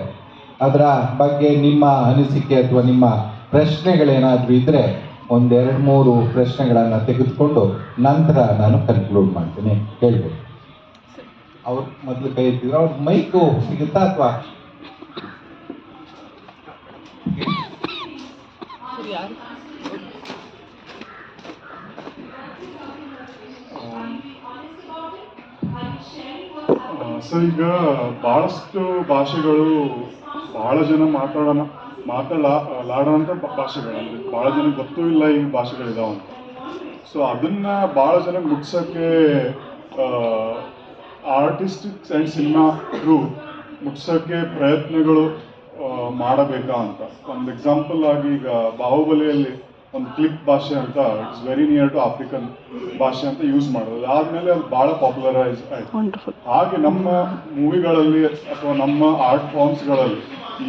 ಅದರ ಬಗ್ಗೆ ನಿಮ್ಮ ಅನಿಸಿಕೆ ಅಥವಾ ನಿಮ್ಮ ಪ್ರಶ್ನೆಗಳೇನಾದರೂ ಇದ್ದರೆ 1-2-3 ಪ್ರಶ್ನೆಗಳನ್ನು ತೆಗೆದುಕೊಂಡು ನಂತರ ನಾನು ಕನ್ಕ್ಲೂಡ್ ಮಾಡ್ತೀನಿ. ಹೇಳ್ಬೋದು. ಅವ್ರು ಮೊದಲು ಕೈ ಎತ್ತಿದ್ರು, ಅವ್ರ ಮೈಕು ಸಿಗುತ್ತಾ ಅಥವಾ ಸರ್, ಈಗ ಭಾಳಷ್ಟು ಭಾಷೆಗಳು ಭಾಳ ಜನ ಮಾತಾಡೋಂಥ ಭಾಷೆಗಳು, ಅಂದರೆ ಭಾಳ ಜನ ಗೊತ್ತೂ ಇಲ್ಲ ಈ ಭಾಷೆಗಳಿದಾವಂತ. ಸೊ ಅದನ್ನ ಭಾಳ ಜನ ಮುಟ್ಸೋಕ್ಕೆ ಆರ್ಟಿಸ್ಟಿಕ್ಸ್ ಆ್ಯಂಡ್ ಸಿನಿಮಾ ಥ್ರೂ ಮುಟ್ಸೋಕ್ಕೆ ಪ್ರಯತ್ನಗಳು ಮಾಡಬೇಕಾ ಅಂತ. ಒಂದು ಎಕ್ಸಾಂಪಲ್ ಆಗಿ ಈಗ ಬಾಹುಬಲಿಯಲ್ಲಿ ಒಂದು ಕ್ಲಿಪ್ ಭಾಷೆ ಅಂತ it's very near to African ಭಾಷೆ ಅಂತ ಯೂಸ್ ಮಾಡೋದು, ಆದಮೇಲೆ ಅದು ಭಾಳ ಪಾಪ್ಯುಲರೈಸ್ ಆಯಿತು. ಹಾಗೆ ನಮ್ಮ ಮೂವಿಗಳಲ್ಲಿ ಅಥವಾ ನಮ್ಮ ಆರ್ಟ್ ಫಾರ್ಮ್ಸ್ಗಳಲ್ಲಿ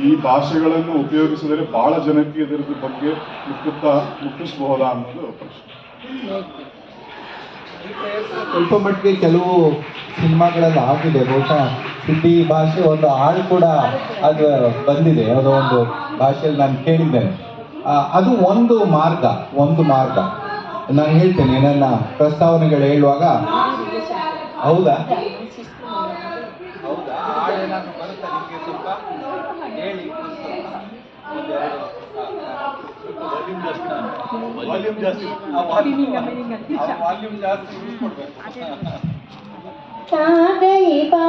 ಈ ಭಾಷೆಗಳನ್ನು ಉಪಯೋಗಿಸಿದರೆ ಭಾಳ ಜನಕ್ಕೆ ಇದರದ ಬಗ್ಗೆ ಮುಟ್ಟಿಸಬಹುದಾ ಅನ್ನೋದು ಪ್ರಶ್ನೆ. ಸ್ವಲ್ಪ ಮಟ್ಟಿಗೆ ಕೆಲವು ಸಿನಿಮಾಗಳಲ್ಲಿ ಆಗಿದೆ, ಬಹುಶಃ ಹಿಂದಿ ಭಾಷೆ ಒಂದು ಹಾಡು ಕೂಡ ಅದು ಬಂದಿದೆ, ಯಾವುದೋ ಒಂದು ಭಾಷೆಯಲ್ಲಿ ನಾನು ಕೇಳಿದ್ದೇನೆ. ಅದು ಒಂದು ಮಾರ್ಗ. ನಾನು ಹೇಳ್ತೇನೆ ನನ್ನ ಪ್ರಸ್ತಾವನೆಗಳು ಹೇಳುವಾಗ. ಹೌದಾ ಕಾಗೈ ಬಾ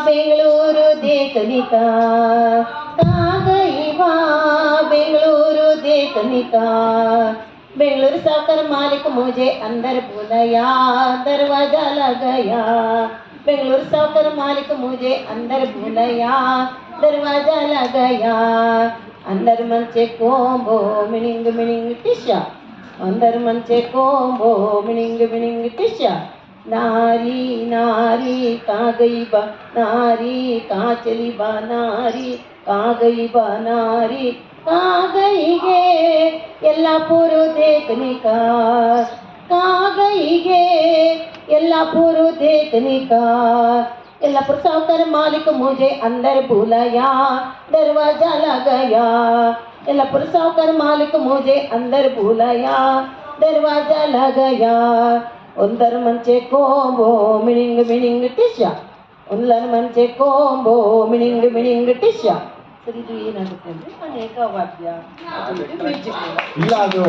ಬೆಂಗಳೂರು ದೇಕನಿಕಾ, ಕಾಗೈ ಬಾ ಬೆಂಗಳೂರು ದೇಕನಿಕಾ, बेंगलुरु साकर मालिक मुझे अंदर बुलाया, दरवाजा लगाया, बेंगलुरु साकर मालिक मुझे अंदर बुलाया, दरवाजा लगाया, अंदर मंचे कोंबो मिनिंग मिनिंग टिशा, अंदर मंचे कोंबो मिनिंग मिनिंग टिशा, नारी नारी कहाँ गई बा नारी, कहाँ चली बा नारी, कहाँ गई बा नारी, कहाँ गई गे यल्लापुर देखने का, कहाँ गई गे यल्लापुर देखने का, यल्लापुर साकर मालिक मुझे अंदर बुलाया, दरवाजा लगाया, यल्लापुर साकर मालिक मुझे अंदर बुलाया, दरवाजा लगाया, अंदर मंचे कोंबो मिनिंग मिनिंग टिशा, अंदर मंचे कोंबो मिनिंग मिनिंग टिशा. ಇದು ಏನಾಗುತ್ತೆ ಅಂದರೆ ಅನೇಕ ವಾದ್ಯ ಇಲ್ಲ, ಅದು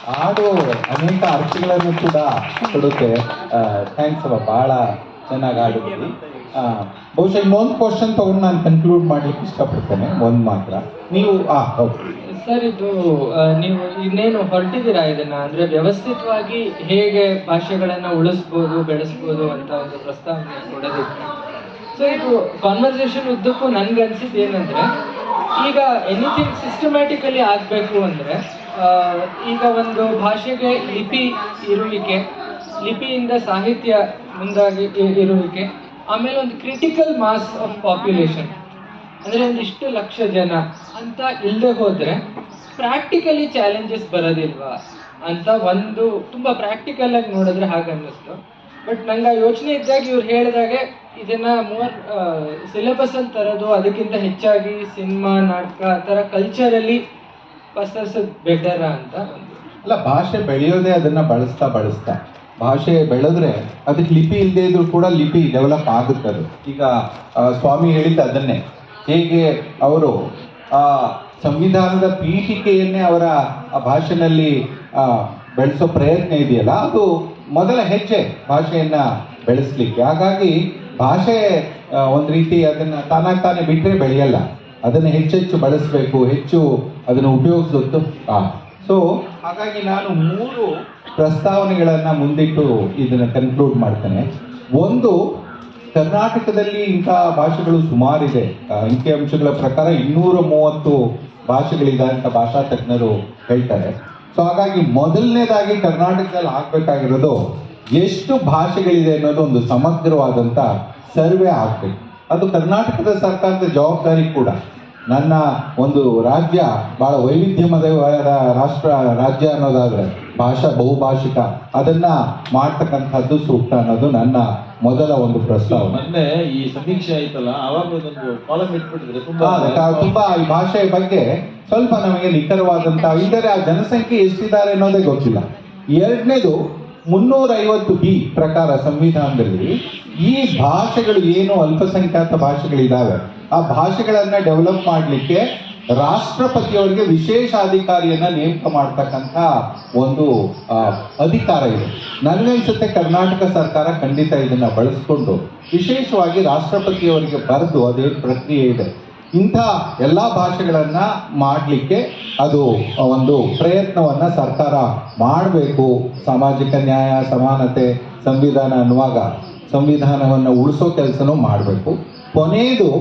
ಹಾಡು ಅನೇಕ ಅರ್ಥಗಳನ್ನು ಕೂಡ ಕೊಡುತ್ತೆ. ಥ್ಯಾಂಕ್ಸ್ ಅವ, ಭಾಳ ಚೆನ್ನಾಗಿ ಹಾಡಿದ್ರಿ. ಬಹುಶಃ ಇನ್ನೊಂದು ಕ್ವಶನ್ ತಗೊಂಡು ನಾನು ಕನ್ಕ್ಲೂಡ್ ಮಾಡ್ಲಿಕ್ಕೆ ಇಷ್ಟಪಡ್ತೇನೆ, ಒಂದು ಮಾತ್ರ. ನೀವು ಹೌದು ಸರ್, ಇದು ನೀವು ಇನ್ನೇನು ಹೊರಟಿದ್ದೀರಾ ಇದನ್ನ, ಅಂದ್ರೆ ವ್ಯವಸ್ಥಿತವಾಗಿ ಹೇಗೆ ಭಾಷೆಗಳನ್ನ ಉಳಿಸ್ಬೋದು ಬೆಳೆಸ್ಬೋದು ಅಂತ ಒಂದು ಪ್ರಸ್ತಾವನೆ ಕೊಡೋದಕ್ಕೆ. ಸೊ ಇದು ಕಾನ್ವರ್ಸೇಷನ್ ಉದ್ದಕ್ಕೂ ನನ್ಗೆ ಅನ್ಸಿದ್ದು ಏನಂದ್ರೆ, ಈಗ ಎನಿಥಿಂಗ್ ಸಿಸ್ಟಮ್ಯಾಟಿಕಲಿ ಆಗಬೇಕು ಅಂದರೆ ಈಗ ಒಂದು ಭಾಷೆಗೆ ಲಿಪಿ ಇರುವಿಕೆ, ಲಿಪಿಯಿಂದ ಸಾಹಿತ್ಯ ಮುಂದಾಗಿ ಇರುವಿಕೆ, ಆಮೇಲೆ ಒಂದು ಕ್ರಿಟಿಕಲ್ ಮಾಸ್ ಆಫ್ ಪಾಪ್ಯುಲೇಷನ್ ಅಂದರೆ ಒಂದಿಷ್ಟು ಲಕ್ಷ ಜನ ಅಂತ ಇಲ್ಲದೆ ಹೋದರೆ ಪ್ರಾಕ್ಟಿಕಲಿ ಚಾಲೆಂಜಸ್ ಬರೋದಿಲ್ವಾ ಅಂತ ಒಂದು ತುಂಬ ಪ್ರಾಕ್ಟಿಕಲ್ ಆಗಿ ನೋಡಿದ್ರೆ ಹಾಗೆ ಅನ್ನಿಸ್ತು. ಬಟ್ ನಂಗೆ ಆ ಯೋಚನೆ ಇದ್ದಾಗ ಇವ್ರು ಹೇಳಿದಾಗೆ ಇದನ್ನ ಮೋರ್ ಸಿಲೆಬಸ್ ಅಂತ ತರೋದು, ಅದಕ್ಕಿಂತ ಹೆಚ್ಚಾಗಿ ಸಿನಿಮಾ ನಾಟಕ ಆ ಥರ ಕಲ್ಚರಲ್ಲಿ ಪಸರಿಸೋದು ಬೆಟರ ಅಂತ. ಅಲ್ಲ, ಭಾಷೆ ಬೆಳೆಯೋದೇ ಅದನ್ನು ಬಳಸ್ತಾ ಭಾಷೆ ಬೆಳೆದ್ರೆ ಅದಕ್ಕೆ ಲಿಪಿ ಇಲ್ಲದೆ ಇದ್ರೂ ಕೂಡ ಲಿಪಿ ಡೆವಲಪ್ ಆಗುತ್ತೆ. ಅದು ಈಗ ಸ್ವಾಮಿ ಹೇಳಿದ್ದು ಅದನ್ನೇ, ಹೇಗೆ ಅವರು ಸಂವಿಧಾನದ ಪೀಠಿಕೆಯನ್ನೇ ಅವರ ಭಾಷೆನಲ್ಲಿ ಬೆಳೆಸೋ ಪ್ರಯತ್ನ ಇದೆಯಲ್ಲ, ಅದು ಮೊದಲ ಹೆಜ್ಜೆ ಭಾಷೆಯನ್ನು ಬೆಳೆಸಲಿಕ್ಕೆ. ಹಾಗಾಗಿ ಭಾಷೆ ಒಂದು ರೀತಿ ಅದನ್ನು ತಾನೇ ಬಿಟ್ಟರೆ ಬೆಳೆಯಲ್ಲ, ಅದನ್ನು ಹೆಚ್ಚೆಚ್ಚು ಬಳಸಬೇಕು, ಹೆಚ್ಚು ಅದನ್ನು ಉಪಯೋಗಿಸೋದು. ಸೊ ಹಾಗಾಗಿ ನಾನು 3 ಪ್ರಸ್ತಾವನೆಗಳನ್ನು ಮುಂದಿಟ್ಟು ಇದನ್ನು ಕನ್ಕ್ಲೂಡ್ ಮಾಡ್ತೇನೆ. ಒಂದು, ಕರ್ನಾಟಕದಲ್ಲಿ ಇಂಥ ಭಾಷೆಗಳು ಸುಮಾರಿದೆ. ಅಂಕಿಅಂಶಗಳ ಪ್ರಕಾರ 230 ಭಾಷೆಗಳಿದೆ ಅಂತ ಭಾಷಾ ತಜ್ಞರು ಹೇಳ್ತಾರೆ. ಸೊ ಹಾಗಾಗಿ ಮೊದಲನೇದಾಗಿ ಕರ್ನಾಟಕದಲ್ಲಿ ಆಗಬೇಕಾಗಿರೋದು ಎಷ್ಟು ಭಾಷೆಗಳಿದೆ ಅನ್ನೋದು ಒಂದು ಸಮಗ್ರವಾದಂಥ ಸರ್ವೆ ಆಗಬೇಕು. ಅದು ಕರ್ನಾಟಕದ ಸರ್ಕಾರದ ಜವಾಬ್ದಾರಿ ಕೂಡ. ನನ್ನ ಒಂದು ರಾಜ್ಯ ಭಾಳ ವೈವಿಧ್ಯಮಯವಾದ ರಾಜ್ಯ ಅನ್ನೋದಾದರೆ ಬಹುಭಾಷಿಕ, ಅದನ್ನು ಮಾಡ್ತಕ್ಕಂಥದ್ದು ಸೂಕ್ತ ಅನ್ನೋದು ನನ್ನ ಮೊದಲ ಒಂದು ಪ್ರಸ್ತಾವನೆ. ಮೊನ್ನೆ ಈ ಸಮೀಕ್ಷೆ ಆಯ್ತಲ್ಲ, ಅವಾಗ ಒಂದು ಕಾಲಮ್ ಇಟ್ಬಿಟ್ಟಿದ್ರೆ ತುಂಬಾ ಈ ಭಾಷೆಯ ಬಗ್ಗೆ ಸ್ವಲ್ಪ ನಮಗೆ ನಿಖರವಾದಂಥ, ಇದ್ದರೆ ಆ ಜನಸಂಖ್ಯೆ ಎಷ್ಟಿದ್ದಾರೆ ಅನ್ನೋದೇ ಗೊತ್ತಿಲ್ಲ. ಎರಡನೇದು, 350B ಪ್ರಕಾರ ಸಂವಿಧಾನದಲ್ಲಿ ಈ ಭಾಷೆಗಳು ಏನು ಅಲ್ಪಸಂಖ್ಯಾತ ಭಾಷೆಗಳಿದ್ದಾವೆ, ಆ ಭಾಷೆಗಳನ್ನು ಡೆವಲಪ್ ಮಾಡಲಿಕ್ಕೆ ರಾಷ್ಟ್ರಪತಿಯವರಿಗೆ ವಿಶೇಷ ಅಧಿಕಾರಿಯನ್ನ ನೇಮಕ ಮಾಡ್ತಕ್ಕಂಥ ಒಂದು ಅಧಿಕಾರ ಇದೆ. ನನಗನ್ಸುತ್ತೆ ಕರ್ನಾಟಕ ಸರ್ಕಾರ ಖಂಡಿತ ಇದನ್ನ ಬಳಸ್ಕೊಂಡು ವಿಶೇಷವಾಗಿ ರಾಷ್ಟ್ರಪತಿಯವರಿಗೆ ಬರೆದು, ಅದೇನು ಪ್ರಕ್ರಿಯೆ ಇದೆ ಇಂಥ ಎಲ್ಲ ಭಾಷೆಗಳನ್ನು ಮಾಡಲಿಕ್ಕೆ ಅದು ಒಂದು ಪ್ರಯತ್ನವನ್ನು ಸರ್ಕಾರ ಮಾಡಬೇಕು. ಸಾಮಾಜಿಕ ನ್ಯಾಯ, ಸಮಾನತೆ, ಸಂವಿಧಾನ ಅನ್ನುವಾಗ ಸಂವಿಧಾನವನ್ನು ಉಳಿಸೋ ಕೆಲಸನೂ ಮಾಡಬೇಕು. ಕೊನೆಯದು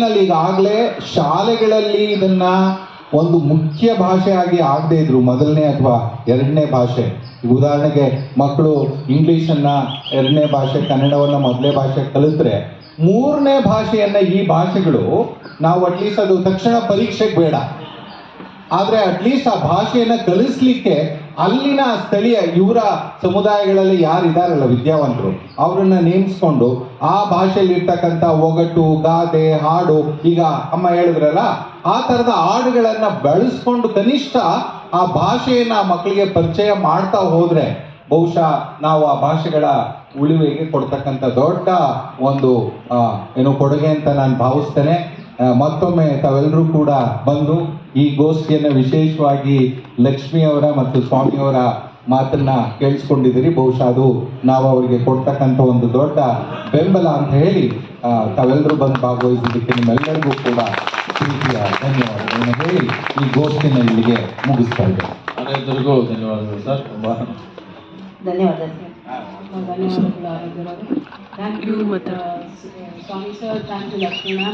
ನಲ್ಲಿ ಈಗಾಗಲೇ ಶಾಲೆಗಳಲ್ಲಿ ಇದನ್ನು ಒಂದು ಮುಖ್ಯ ಭಾಷೆಯಾಗಿ ಆಗದೇ ಇದ್ರು, ಮೊದಲನೇ ಅಥವಾ ಎರಡನೇ ಭಾಷೆ. ಈಗ ಉದಾಹರಣೆಗೆ ಮಕ್ಕಳು ಇಂಗ್ಲೀಷನ್ನು ಎರಡನೇ ಭಾಷೆ, ಕನ್ನಡವನ್ನು ಮೊದಲನೇ ಭಾಷೆ ಕಲಿತ್ರೆ ಮೂರನೇ ಭಾಷೆಯನ್ನು ಈ ಭಾಷೆಗಳು ನಾವು ಅಟ್ಲೀಸ್ಟ್ ಅದು ತಕ್ಷಣ ಪರೀಕ್ಷೆಗೆ ಬೇಡ, ಆದರೆ ಅಟ್ಲೀಸ್ಟ್ ಆ ಭಾಷೆಯನ್ನು ಕಲಿಸ್ಲಿಕ್ಕೆ ಅಲ್ಲಿನ ಸ್ಥಳೀಯ ಇವರ ಸಮುದಾಯಗಳಲ್ಲಿ ಯಾರಿದಾರಲ್ಲ ವಿದ್ಯಾವಂತರು ಅವರನ್ನ ನೇಮಿಸ್ಕೊಂಡು ಆ ಭಾಷೆಯಲ್ಲಿ ಇರ್ತಕ್ಕಂಥ ಒಗಟು, ಗಾದೆ, ಹಾಡು, ಈಗ ಅಮ್ಮ ಹೇಳಿದ್ರಲ್ಲ ಆ ಥರದ ಹಾಡುಗಳನ್ನು ಬೆಳೆಸ್ಕೊಂಡು ಕನಿಷ್ಠ ಆ ಭಾಷೆಯನ್ನು ಆ ಮಕ್ಕಳಿಗೆ ಪರಿಚಯ ಮಾಡ್ತಾ ಹೋದ್ರೆ ಬಹುಶಃ ನಾವು ಆ ಭಾಷೆಗಳ ಉಳಿವಿಗೆ ಕೊಡ್ತಕ್ಕಂಥ ದೊಡ್ಡ ಒಂದು ಕೊಡುಗೆ ಅಂತ ನಾನು ಭಾವಿಸ್ತೇನೆ. ಮತ್ತೊಮ್ಮೆ ತಾವೆಲ್ಲರೂ ಕೂಡ ಬಂದು ಈ ಗೋಷ್ಠಿಯನ್ನು ವಿಶೇಷವಾಗಿ ಲಕ್ಷ್ಮಿಯವರ ಮತ್ತು ಸ್ವಾಮಿಯವರ ಮಾತನ್ನ ಕೇಳಿಸ್ಕೊಂಡಿದ್ದೀರಿ. ಬಹುಶಃ ಅದು ನಾವು ಅವರಿಗೆ ಕೊಡ್ತಕ್ಕಂಥ ಒಂದು ದೊಡ್ಡ ಬೆಂಬಲ ಅಂತ ಹೇಳಿ ತಾವೆಲ್ಲರೂ ಬಂದು ಭಾಗವಹಿಸಿದ್ದಕ್ಕೆ ನಿಮ್ಮೆಲ್ಲರಿಗೂ ಕೂಡ ಪ್ರೀತಿಯ ಧನ್ಯವಾದಗಳನ್ನು ಹೇಳಿ ಈ ಗೋಷ್ಠಿನ ಇಲ್ಲಿಗೆ ಮುಗಿಸ್ತಾ ಇದ್ದೇವೆ. ಅನೇಕರಿಗೂ ಧನ್ಯವಾದಗಳು ಸರ್. ತುಂಬ ಧನ್ಯವಾದ ಸರ್. ಧನ್ಯವಾದಗಳು ಆರೋಗ್ಯರವರು. Thank you Swami sir, thank you Lakshmana.